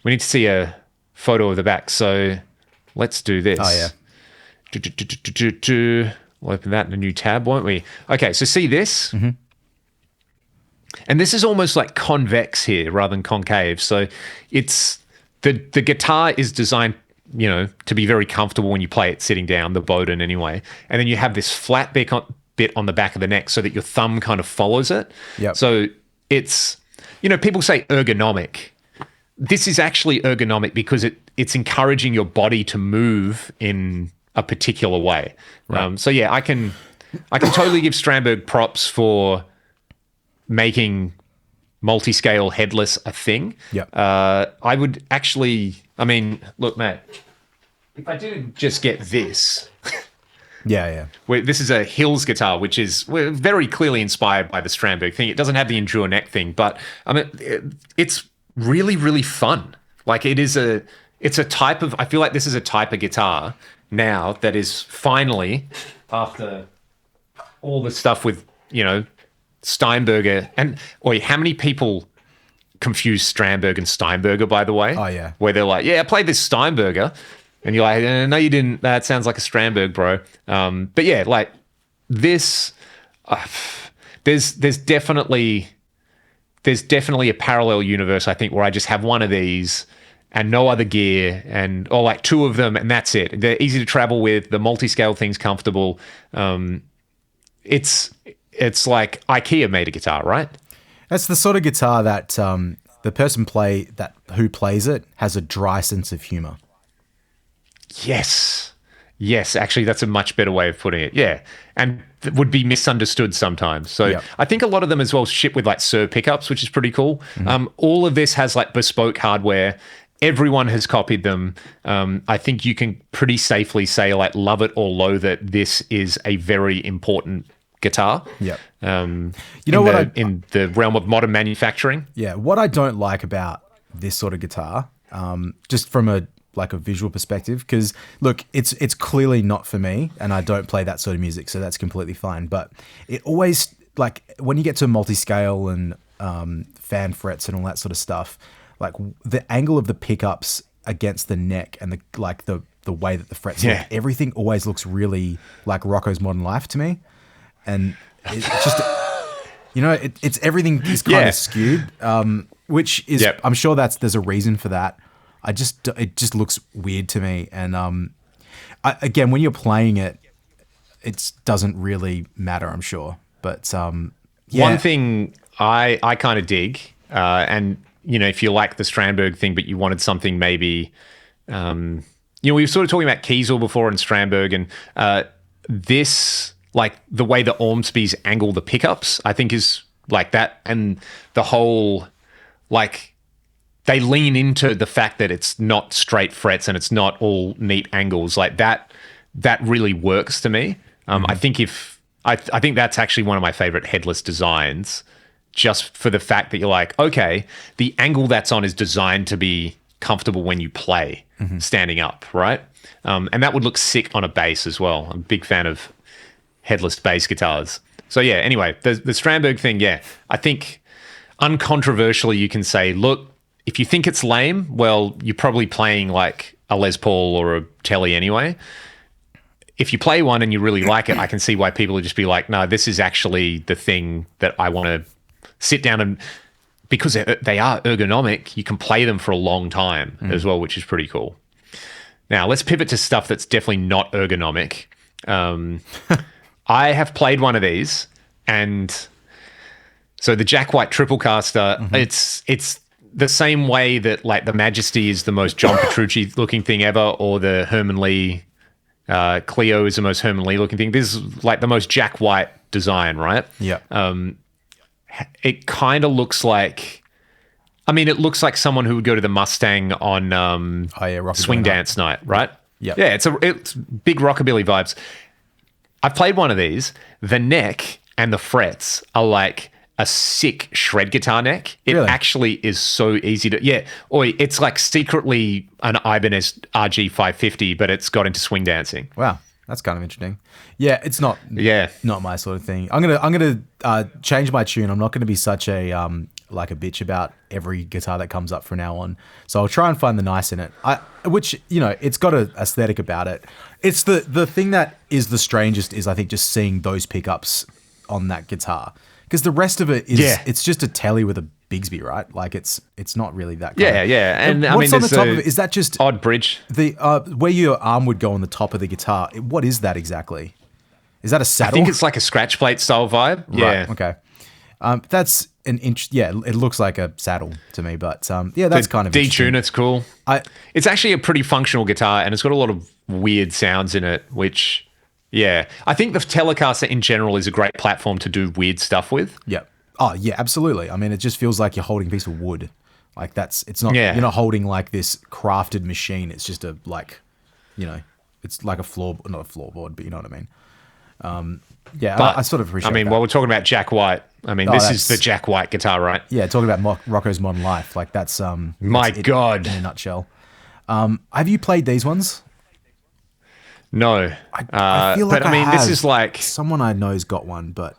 we need to see a photo of the back. So let's do this. Oh, yeah. We'll open that in a new tab, won't we? Okay, so see this? Mm-hmm. And this is almost like convex here rather than concave. So it's the guitar is designed, to be very comfortable when you play it sitting down, the Boden anyway. And then you have this flat bit on the back of the neck so that your thumb kind of follows it. Yep. So it's, people say ergonomic. This is actually ergonomic because it's encouraging your body to move in a particular way. Right. So yeah, I can totally give Strandberg props for making multi-scale headless a thing. Yep. I would actually, look, Matt, if I did just get this, Yeah. this is a Hills guitar, which is very clearly inspired by the Strandberg thing. It doesn't have the Endure neck thing, but it's really, really fun. Like it's a type of, I feel like this is a type of guitar now that is finally, after all the stuff with, Steinberger, and how many people confuse Strandberg and Steinberger, by the way? Oh, yeah. Where they're like, yeah, I played this Steinberger. And you're like, no, you didn't. That sounds like a Strandberg, bro. But yeah, like this, there's definitely a parallel universe, I think, where I just have one of these and no other gear, or like two of them, and that's it. They're easy to travel with. The multi-scale thing's comfortable. It's like IKEA made a guitar, right? That's the sort of guitar that the person who plays it has a dry sense of humor. Yes, actually, that's a much better way of putting it. Yeah, and would be misunderstood sometimes. So Yep. I think a lot of them as well ship with like Sir pickups, which is pretty cool. Mm-hmm. All of this has like bespoke hardware. Everyone has copied them. I think you can pretty safely say, like, love it or loathe it, this is a very important guitar. Yep. In the realm of modern manufacturing. Yeah, what I don't like about this sort of guitar, just from a visual perspective, because look, it's clearly not for me, and I don't play that sort of music, so that's completely fine. But it always, like, when you get to multi-scale and fan frets and all that sort of stuff, like the angle of the pickups against the neck and the way that the frets look, everything always looks really like Rocco's Modern Life to me. And it's just it's everything is kind of skewed, which is I'm sure there's a reason for that. It just looks weird to me, and again, when you're playing it, it doesn't really matter, I'm sure. But one thing I kind of dig, and if you like the Strandberg thing, but you wanted something maybe, we were sort of talking about Kiesel before and Strandberg, and this, like the way the Ormsbys angle the pickups, I think is like that, and the whole, like, they lean into the fact that it's not straight frets and it's not all neat angles like that. That really works to me. I think I think that's actually one of my favorite headless designs, just for the fact that you're like, okay, the angle that's on is designed to be comfortable when you play standing up, right? And that would look sick on a bass as well. I'm a big fan of headless bass guitars. So yeah, anyway, the Strandberg thing, I think uncontroversially you can say, look, if you think it's lame, well, you're probably playing like a Les Paul or a Telly anyway. If you play one and you really like it, I can see why people would just be like, no, this is actually the thing that I want to sit down and, because they are ergonomic, you can play them for a long time as well, which is pretty cool. Now, let's pivot to stuff that's definitely not ergonomic. I have played one of these, and so the Jack White Triplecaster, it's the same way that like the Majesty is the most John Petrucci looking thing ever, or the Herman Li Clio is the most Herman Li looking thing. This is like the most Jack White design, right? Yeah. It kind of looks like, it looks like someone who would go to the Mustang on Swing Dance Night, right? Yeah. Yeah, it's big rockabilly vibes. I've played one of these. The neck and the frets are like a sick shred guitar neck. It actually is so easy to, it's like secretly an Ibanez RG 550, but it's got into swing dancing. Wow. That's kind of interesting. Yeah, it's not my sort of thing. I'm gonna change my tune. I'm not gonna be such a like a bitch about every guitar that comes up from now on. So I'll try and find the nice in it. Which it's got an aesthetic about it. It's the thing that is the strangest is I think just seeing those pickups on that guitar, because the rest of it is it's just a Telly with a Bigsby, right? Like it's not really that. And what's on the top of it? Is that just odd bridge? The where your arm would go on the top of the guitar. What is that exactly? Is that a saddle? I think it's like a scratch plate style vibe. Right, okay. That's an inch. Yeah, it looks like a saddle to me, but that's kind of detune. It's cool. It's actually a pretty functional guitar, and it's got a lot of weird sounds in it, which, I think the Telecaster in general is a great platform to do weird stuff with. Yeah. Oh yeah, absolutely. It just feels like you're holding a piece of wood. Like it's not. You're not holding like this crafted machine. It's just it's like a floor, not a floorboard, but you know what I mean. I sort of appreciate that. While we're talking about Jack White, this is the Jack White guitar, right? Yeah, talking about Rocco's Modern Life, like that's my God, in a nutshell. Have you played these ones? No, I feel like this is like someone I know's got one, but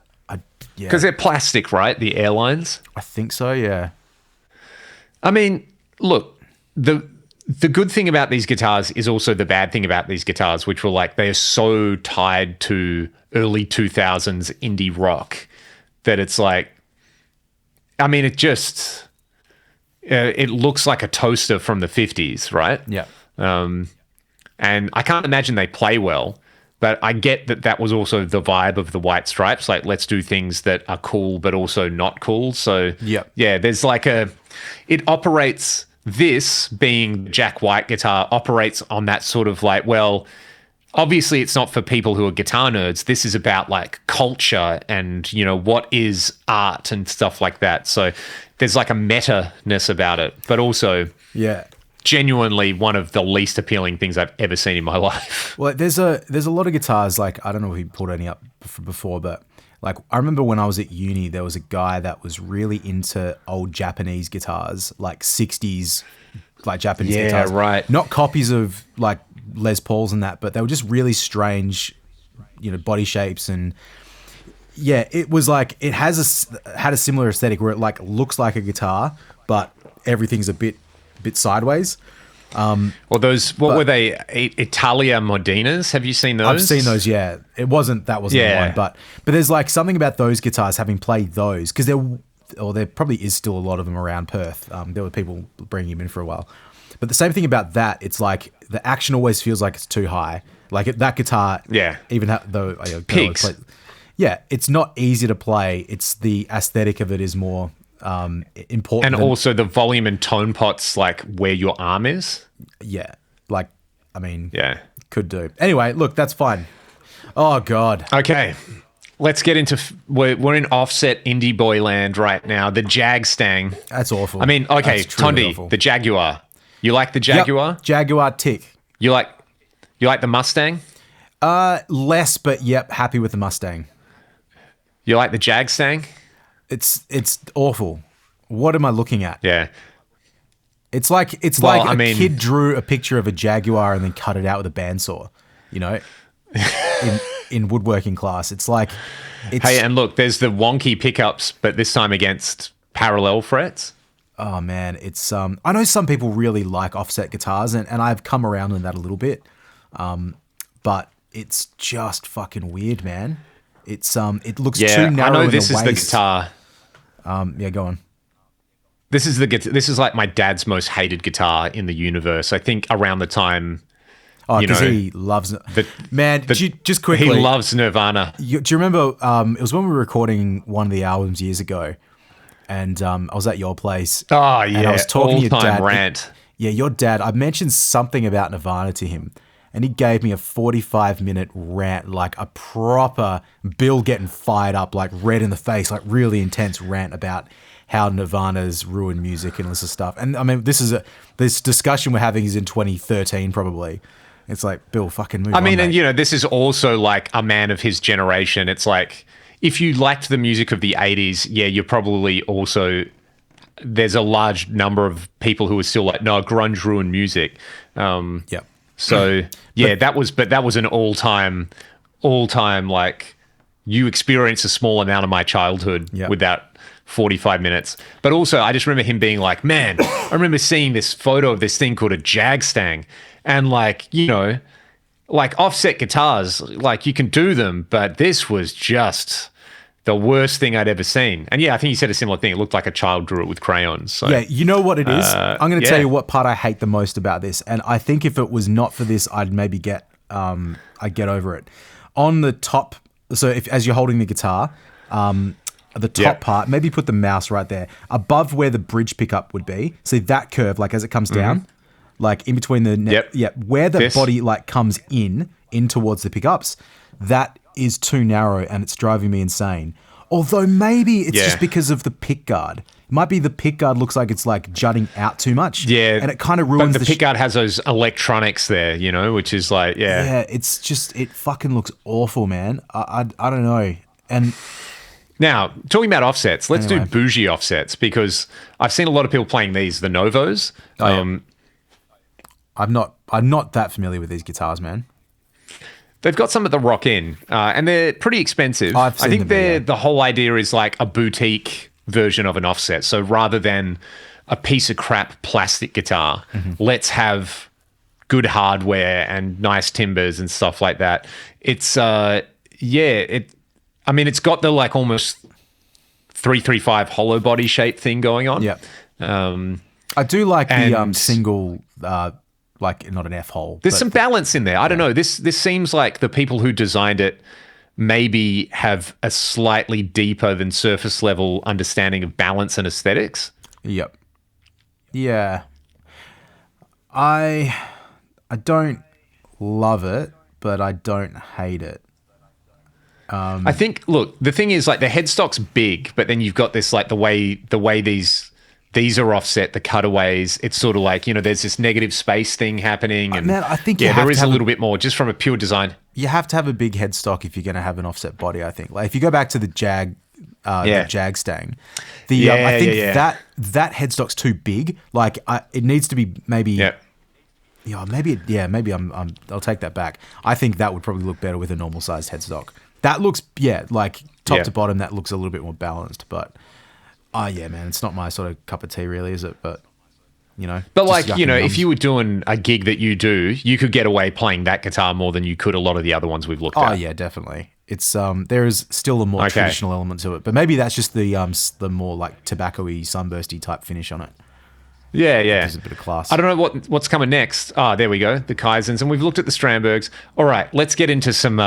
because they're plastic, right? The Airlines. I think so. Yeah. Look, the good thing about these guitars is also the bad thing about these guitars, which were like they are so tied to early 2000s indie rock that it's like, it just it looks like a toaster from the 50s, right? Yeah. And I can't imagine they play well, but I get that was also the vibe of the White Stripes. Like, let's do things that are cool, but also not cool. So there's like it operates. This being the Jack White guitar operates on that sort of like, well, obviously it's not for people who are guitar nerds. This is about like culture and, what is art and stuff like that. So there's like a meta-ness about it, but also genuinely one of the least appealing things I've ever seen in my life. Well, there's a lot of guitars, like, I don't know if he pulled any up before, but like, I remember when I was at uni, there was a guy that was really into old Japanese guitars, like 60s, like Japanese guitars. Yeah, right. Not copies of like Les Pauls and that, but they were just really strange, body shapes. And it was like, it had a similar aesthetic where it like looks like a guitar, but everything's a bit sideways. Or those, what were they? Italia Modinas? Have you seen those? I've seen those, yeah. That wasn't the one, but there's like something about those guitars, having played those, because there probably is still a lot of them around Perth. There were people bringing them in for a while. But the same thing about that, it's like the action always feels like it's too high. Like that guitar, even though peaks. Yeah, it's not easy to play. It's the aesthetic of it is more important. And also the volume and tone pots, like where your arm is. Yeah, like, I mean, could do. Anyway, look, that's fine. Oh, God. Okay, let's get into, we're in offset indie boy land right now. The Jagstang. That's awful. I mean, okay, Tondi, awful. The Jaguar. You like the Jaguar? Yep. Jaguar tick. You like the Mustang? Less, but yep, happy with the Mustang. You like the Jagstang? It's awful. What am I looking at? Yeah. It's like a kid drew a picture of a Jaguar and then cut it out with a bandsaw, in woodworking class. It's like hey, and look, there's the wonky pickups, but this time against parallel frets. Oh man, it's I know some people really like offset guitars, and I've come around on that a little bit, but it's just fucking weird, man. It's it looks too narrow. I know in this the is waist. the guitar. Yeah, go on. This is like my dad's most hated guitar in the universe. I think around the time. Oh, because he loves just quickly. He loves Nirvana. Do you remember? It was when we were recording one of the albums years ago. And I was at your place. Oh, yeah. And I was talking to your dad. Rant. Your dad. I mentioned something about Nirvana to him. And he gave me a 45-minute rant, like a proper Bill getting fired up, like red in the face, like really intense rant about how Nirvana's ruined music and all this stuff. And I mean, this discussion we're having is in 2013 probably. It's like, Bill, fucking move on. I mean, mate. and this is also like a man of his generation. It's like, if you liked the music of the 80s, you're probably also, there's a large number of people who are still like, no, grunge ruined music. Yeah. So that was an all-time, like, you experience a small amount of my childhood with that 45 minutes. But also, I just remember him being like, man, I remember seeing this photo of this thing called a Jagstang, and like, like offset guitars, like you can do them, but this was just the worst thing I'd ever seen. And I think you said a similar thing. It looked like a child drew it with crayons. So, yeah, you know what it is? I'm going to tell you what part I hate the most about this. And I think if it was not for this, I'd maybe I'd get over it. On the top, so as you're holding the guitar, the top part, maybe put the mouse right there, above where the bridge pickup would be. See that curve, like as it comes down, like in between the neck, where the body like comes in towards the pickups, that is too narrow and it's driving me insane. Although maybe it's just because of the pick guard. It might be the pick guard looks like it's like jutting out too much. Yeah. And it kind of ruins the pick guard has those electronics there, which is like, Yeah, it's just, it fucking looks awful, man. I don't know. And now, talking about offsets, let's do bougie offsets, because I've seen a lot of people playing these, the Novos. I'm not that familiar with these guitars, man. They've got some at the Rock Inn, and they're pretty expensive. I think the whole idea is like a boutique version of an offset. So rather than a piece of crap plastic guitar, let's have good hardware and nice timbers and stuff like that. It's it's got the like almost 335 hollow body shape thing going on. Yeah. I do like the single like not an F hole. There's some balance in there. I don't know. This seems like the people who designed it maybe have a slightly deeper than surface level understanding of balance and aesthetics. Yep. Yeah. I don't love it, but I don't hate it. I think, look, the thing is like the headstock's big, but then you've got this like the way these are offset, the cutaways. It's sort of like, there's this negative space thing happening. And man, I think there is a little bit more just from a pure design. You have to have a big headstock if you're going to have an offset body, I think. Like if you go back to the the Jagstang, I think that headstock's too big. Like it needs to be maybe I'll take that back. I think that would probably look better with a normal sized headstock. That looks like top to bottom, that looks a little bit more balanced, but man, it's not my sort of cup of tea really, is it? But you know. But just like, yucking you know, yums. if you were doing a gig that you do, you could get away playing that guitar more than you could a lot of the other ones we've looked at. Oh yeah, definitely. It's there is still a more traditional element to it, but maybe that's just the more like tobacco-y, sunbursty type finish on it. Yeah. There's a bit of class. I don't know what's coming next. There we go, the Kaizens, and we've looked at the Strandbergs. All right, let's get into some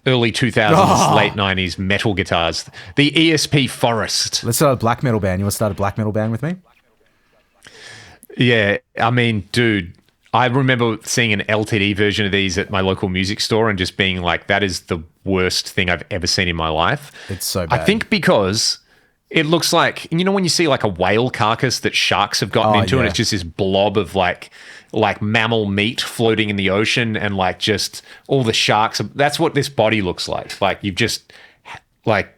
early 2000s, late 90s metal guitars. The ESP Forrest. Let's start a black metal band. You want to start a black metal band with me? Yeah, I mean, dude, I remember seeing an LTD version of these at my local music store and just being like, that is the worst thing I've ever seen in my life. It's so bad. I think because it looks like, you know, when you see like a whale carcass that sharks have gotten into, and it's just this blob of like mammal meat floating in the ocean, and like just all the sharks. That's what this body looks like. Like you've just like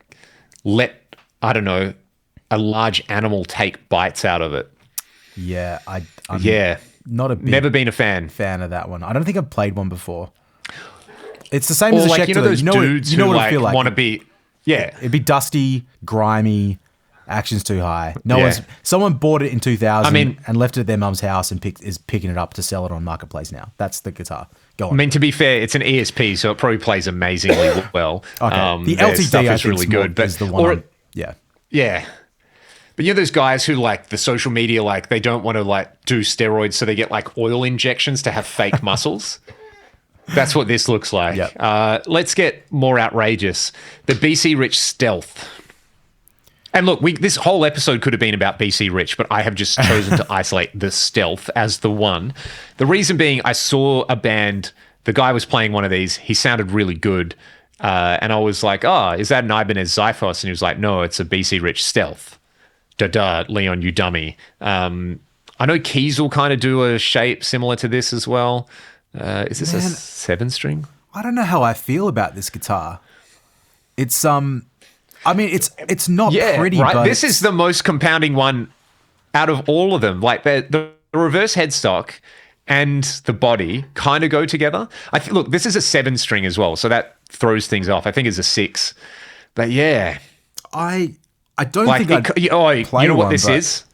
let, I don't know, a large animal take bites out of it. Yeah, I'm not a big never been a fan of that one. I don't think I've played one before. It's the same as a like, Schecter. you know those dudes you know who what like I feel like. want to be, It'd be dusty, grimy, action's too high. Someone bought it in 2000 and left it at their mum's house and is picking it up to sell it on Marketplace now. That's the guitar. Go on. I mean, to be fair, it's an ESP, so it probably plays amazingly well. Okay. The their LTD stuff I is think really good, but is the one. yeah. But you know those guys who like the social media, like they don't want to like do steroids, so they get like oil injections to have fake muscles. That's what this looks like. Yep. Let's get more outrageous. The BC Rich Stealth. And look, this whole episode could have been about BC Rich, but I have just chosen to isolate the Stealth as the one. The reason being, I saw a band, the guy was playing one of these, he sounded really good, and I was like, is that an Ibanez Zyphos? And he was like, no, it's a BC Rich Stealth. Leon, you dummy. I know Kiesel kind of do a shape similar to this as well. Is this a 7-string? I don't know how I feel about this guitar. It's I mean, it's not pretty, right? but This is the most compounding one out of all of them. Like the reverse headstock and the body kind of go together. Look, this is a 7-string as well, so that throws things off. I think it's a 6, but yeah, I don't like think I'd you know what this is?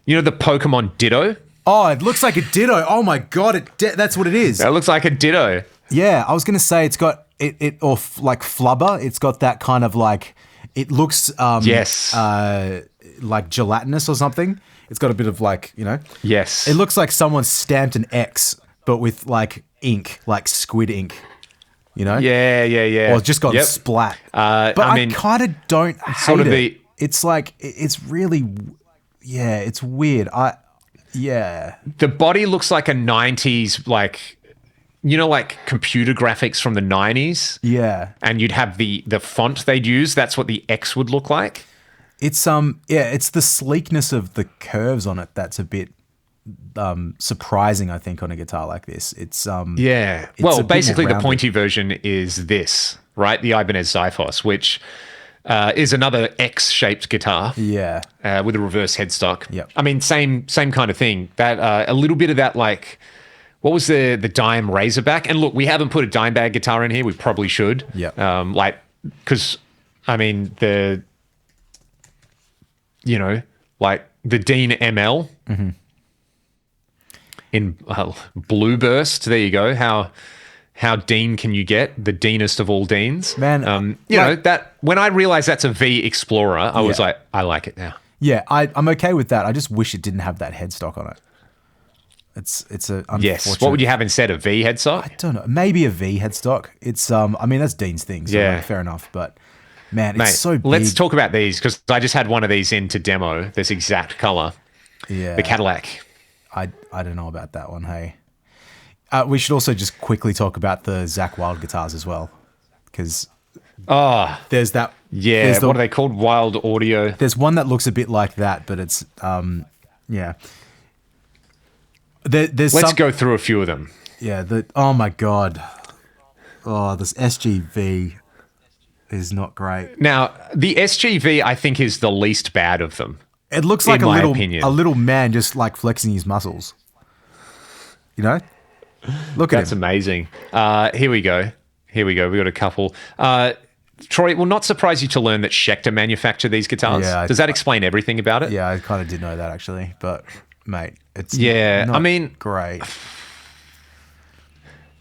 You know the Pokemon Ditto? Oh, it looks like a Ditto. Oh my god, that's what it is. That looks like a Ditto. Yeah, I was gonna say it's got like flubber. It's got that kind of like, it looks like gelatinous or something. It's got a bit of like, you know. Yes. It looks like someone stamped an X, but with like ink, like squid ink. You know? Yeah. Or just got splat. But I mean, kind of don't hate it. It's like, it's really, it's weird. The body looks like a 90s, like, you know, like computer graphics from the 90s? Yeah. And you'd have the font they'd use. That's what the X would look like. It's it's the sleekness of the curves on it that's a bit surprising, I think, on a guitar like this. It's well, basically the pointy version is this, right? The Ibanez Zyphos, which is another X-shaped guitar. Yeah. With a reverse headstock. Yep. I mean, same kind of thing. That a little bit of that, like, what was the Dime Razorback? And look, we haven't put a dime bag guitar in here. We probably should. Yeah. Because I mean like the Dean ML in Blue Burst. There you go. How Dean can you get? The Deanest of all Deans. Man, you know, that when I realized that's a V Explorer, I was like, I like it now. Yeah, I'm okay with that. I just wish it didn't have that headstock on it. It's a unfortunate. Yes. What would you have instead? A V headstock? I don't know. Maybe a V headstock. It's I mean, that's Dean's thing. So like, fair enough. But man, it's so big. Let's talk about these because I just had one of these in to demo. This exact color. Yeah. The Cadillac. I don't know about that one. Hey. We should also just quickly talk about the Zakk Wylde guitars as well, because there's that. Yeah, what are they called? Wylde Audio. There's one that looks a bit like that, but it's Let's go through a few of them. Yeah. Oh my god. Oh, this SGV is not great. Now the SGV I think is the least bad of them. It looks like a little man just like flexing his muscles. You know. Look at That's amazing. Here we go. We got a couple. Troy, it will not surprise you to learn that Schecter manufacture these guitars. Yeah, does that explain everything about it? Yeah, I kind of did know that actually, but mate. It's Yeah, not I mean, great.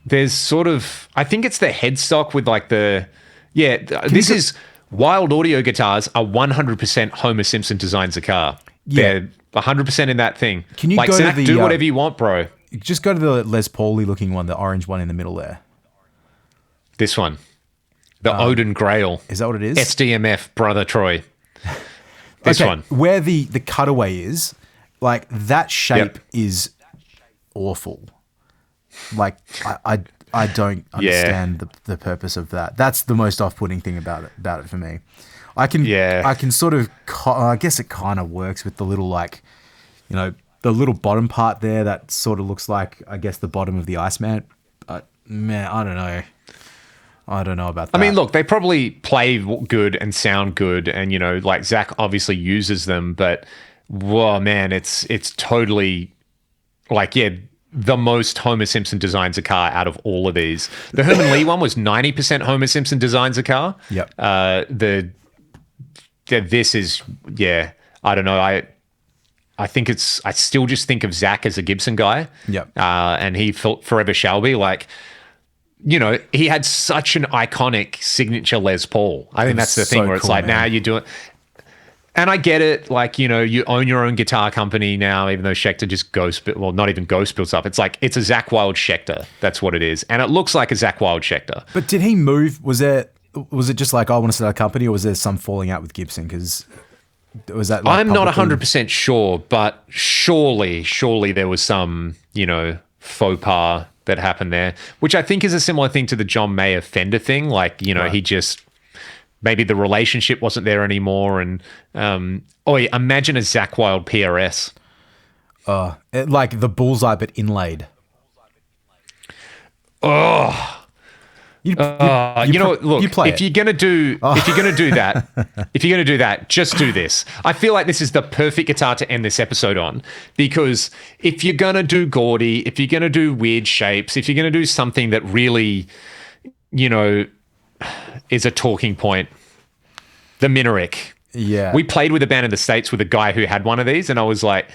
there's sort of, I think it's the headstock with like this is Wylde audio guitars are 100% Homer Simpson designs a car. Yeah. They're 100% in that thing. Can you like, go to Zach, the, do whatever you want, bro. Just go to the Les Pauly looking one, the orange one in the middle there. This one. The Odin Grail. Is that what it is? SDMF, brother Troy. This one. Where the cutaway is, like that shape is awful. Like I don't understand the purpose of that. That's the most off-putting thing about it for me. I can sort of, I guess it kind of works with the little, like, you know, the little bottom part there that sort of looks like, I guess, the bottom of the Iceman. But man, I don't know. I don't know about that. I mean, look, they probably play good and sound good, and you know, like Zach obviously uses them, but whoa, man, it's totally like, the most Homer Simpson designs a car out of all of these. The Herman Li one was 90% Homer Simpson designs a car. Yep. This is, I don't know. I think I still just think of Zach as a Gibson guy. Yep. And he forever shall be. Like, you know, he had such an iconic signature Les Paul. I think that's the thing where it's cool, like, now you do it. And I get it. Like, you know, you own your own guitar company now, even though Schecter just not even ghost built stuff. It's like, it's a Zach Wylde Schecter. That's what it is. And it looks like a Zach Wylde Schecter. But did he move? Was it just like, I want to start a company, or was there some falling out with Gibson? Because was that like I'm not 100% sure, but surely there was some, you know, faux pas that happened there, which I think is a similar thing to the John Mayer Fender thing. Like, you know, right. he just, maybe the relationship wasn't there anymore. And, imagine a Zach Wylde PRS. Like the bullseye, but inlaid. Oh, you know, look, if you're gonna do that, just do this. I feel like this is the perfect guitar to end this episode on, because if you're gonna do gaudy, if you're gonna do weird shapes, if you're gonna do something that really, you know, is a talking point, the Minarik. Yeah, we played with a band in the States with a guy who had one of these, and I was like,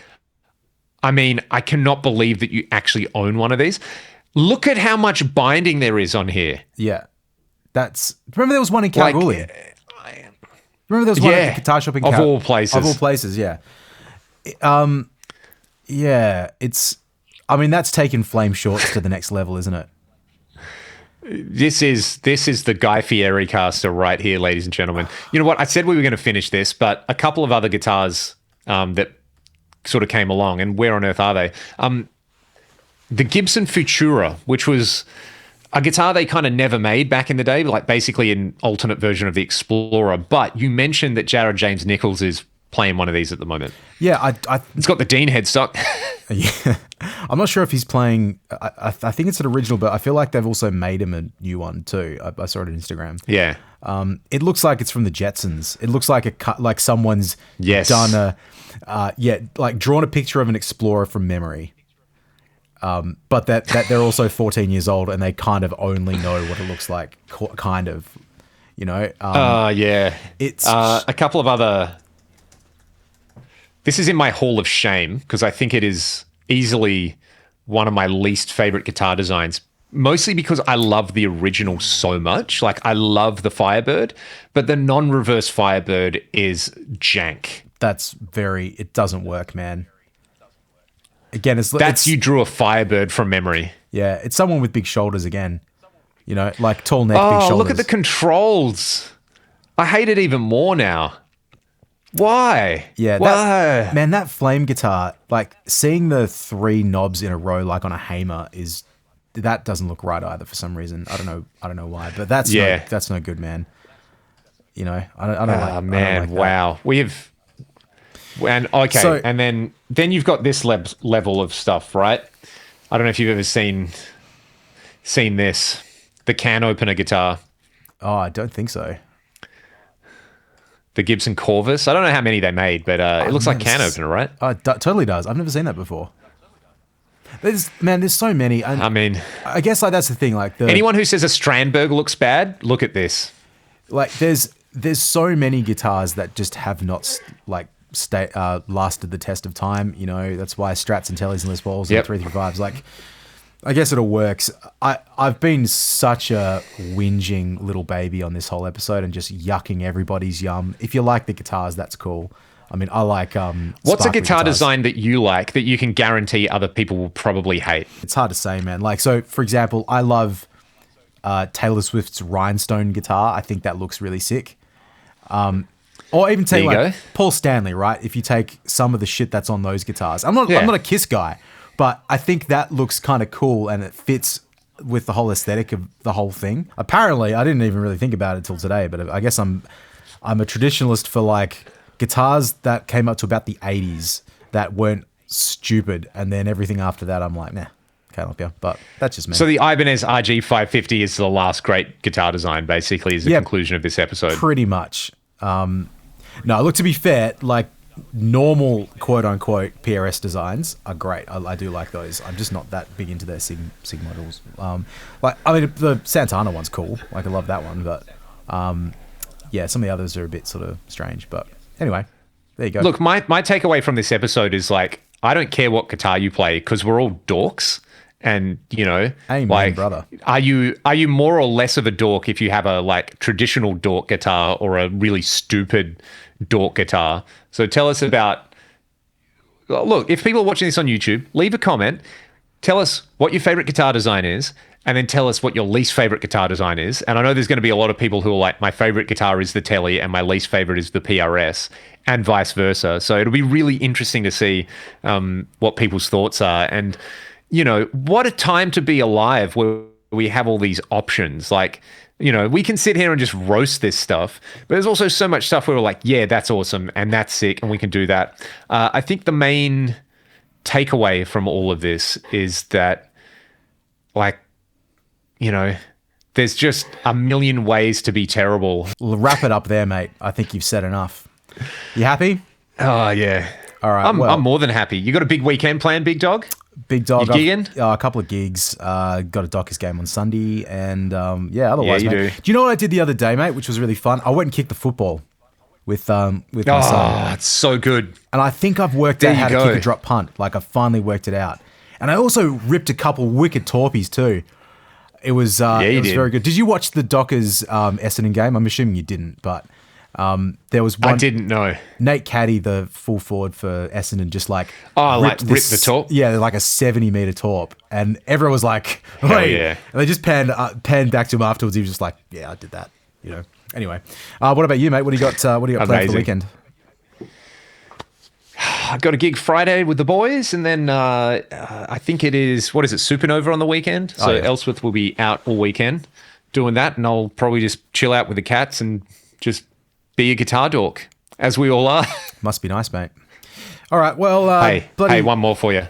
I mean, I cannot believe that you actually own one of these. Look at how much binding there is on here. Yeah. Remember there was one in Kalgoorlie? Remember there was one at the guitar shop in Of all places. Of all places, yeah. I mean, that's taken Flame Shorts to the next level, isn't it? This is the Guy Fieri caster right here, ladies and gentlemen. You know what? I said we were going to finish this, but a couple of other guitars that sort of came along, and where on earth are they? The Gibson Futura, which was a guitar they kind of never made back in the day, like basically an alternate version of the Explorer. But you mentioned that Jared James Nichols is playing one of these at the moment. Yeah, it's got the Dean headstock. Yeah, I'm not sure if he's playing. I think it's an original, but I feel like they've also made him a new one too. I saw it on Instagram. Yeah. It looks like it's from the Jetsons. It looks like like someone's done like drawn a picture of an Explorer from memory. But that they're also 14 years old and they kind of only know what it looks like, kind of, you know. It's a couple of other. This is in my Hall of Shame because I think it is easily one of my least favorite guitar designs. Mostly because I love the original so much. Like, I love the Firebird, but the non-reverse Firebird is jank. It doesn't work, man. Again, you drew a Firebird from memory. Yeah, it's someone with big shoulders again. You know, like tall neck, big shoulders. Oh, look at the controls. I hate it even more now. Why? Yeah, why? That flame guitar, like seeing the 3 knobs in a row like on a Hamer that doesn't look right either for some reason. I don't know why, but that's no good, man. You know, I don't like. Man, wow. We have. And and then you've got this level of stuff, right? I don't know if you've ever seen this, the can opener guitar. Oh, I don't think so. The Gibson Corvus. I don't know how many they made, but it looks like can opener, right? Oh, it totally does. I've never seen that before. There's so many. And I mean, I guess like that's the thing. Like anyone who says a Strandberg looks bad, look at this. Like there's so many guitars that just have not like lasted the test of time. You know, that's why Strats and Tellys and Les Pauls Yep. and 335s. Like, I guess it all works. I've been such a whinging little baby on this whole episode and just yucking everybody's yum. If you like the guitars, that's cool. I mean, I like What's a sparkly guitar guitars. design that you like that you can guarantee other people will probably hate? It's hard to say, man. Like, so for example, I love Taylor Swift's Rhinestone guitar. I think that looks really sick. Or even take There you like go. Paul Stanley, right? If you take some of the shit that's on those guitars, I'm not Yeah. a Kiss guy, but I think that looks kind of cool and it fits with the whole aesthetic of the whole thing. Apparently, I didn't even really think about it till today, but I guess I'm a traditionalist for like guitars that came up to about the 80s that weren't stupid, and then everything after that, I'm like, nah, can't help you. But that's just me. So the Ibanez RG 550 is the last great guitar design, basically, is the conclusion of this episode. Pretty much. No, look, to be fair, like normal quote-unquote PRS designs are great. I do like those. I'm just not that big into their Sig models. Like, I mean, the Santana one's cool. Like, I love that one. But, yeah, some of the others are a bit sort of strange. But anyway, there you go. Look, my takeaway from this episode is like, I don't care what guitar you play because we're all dorks. And, you know, Amen, like, brother. Are you more or less of a dork if you have a like traditional dork guitar or a really stupid dork guitar? So tell us about. Look, if people are watching this on YouTube, leave a comment. Tell us what your favorite guitar design is, and then tell us what your least favorite guitar design is. And I know there's going to be a lot of people who are like, my favorite guitar is the Telly, and my least favorite is the PRS, and vice versa. So it'll be really interesting to see what people's thoughts are. And you know, what a time to be alive where we have all these options. Like, you know, we can sit here and just roast this stuff, but there's also so much stuff where we're like, yeah, that's awesome and that's sick and we can do that. I think the main takeaway from all of this is that, like, you know, there's just a million ways to be terrible. We'll wrap it up there, mate. I think you've said enough. You happy? Oh, yeah. All right. I'm more than happy. You got a big weekend planned, big dog? Big dog. You gigging? A couple of gigs. Got a Dockers game on Sunday, and yeah. Otherwise, Yeah, you mate. do. Do you know what I did the other day, mate? Which was really fun. I went and kicked the football with my son, Oh, it's so good. and I think I've worked There out you how to go. kick a drop punt. Like, I finally worked it out, and I also ripped a couple wicked torpies too. It was you it was did. very good. Did you watch the Dockers Essendon game? I'm assuming you didn't, but there was one. I didn't know. Nate Caddy, the full forward for Essendon, just like Ripped the torp? Yeah, like a 70-meter torp, and everyone was like, Hell "Wait!" yeah. And they just panned back to him afterwards. He was just like, "Yeah, I did that," you know. Anyway, what about you, mate? What do you got? What do you got planned for the Amazing. weekend? I got a gig Friday with the boys, and then I think it is, what is it, Supernova on the weekend? So yeah. Ellsworth will be out all weekend doing that, and I'll probably just chill out with the cats and just be a guitar dork, as we all are. Must be nice, mate. All right, well, Hey, one more for you.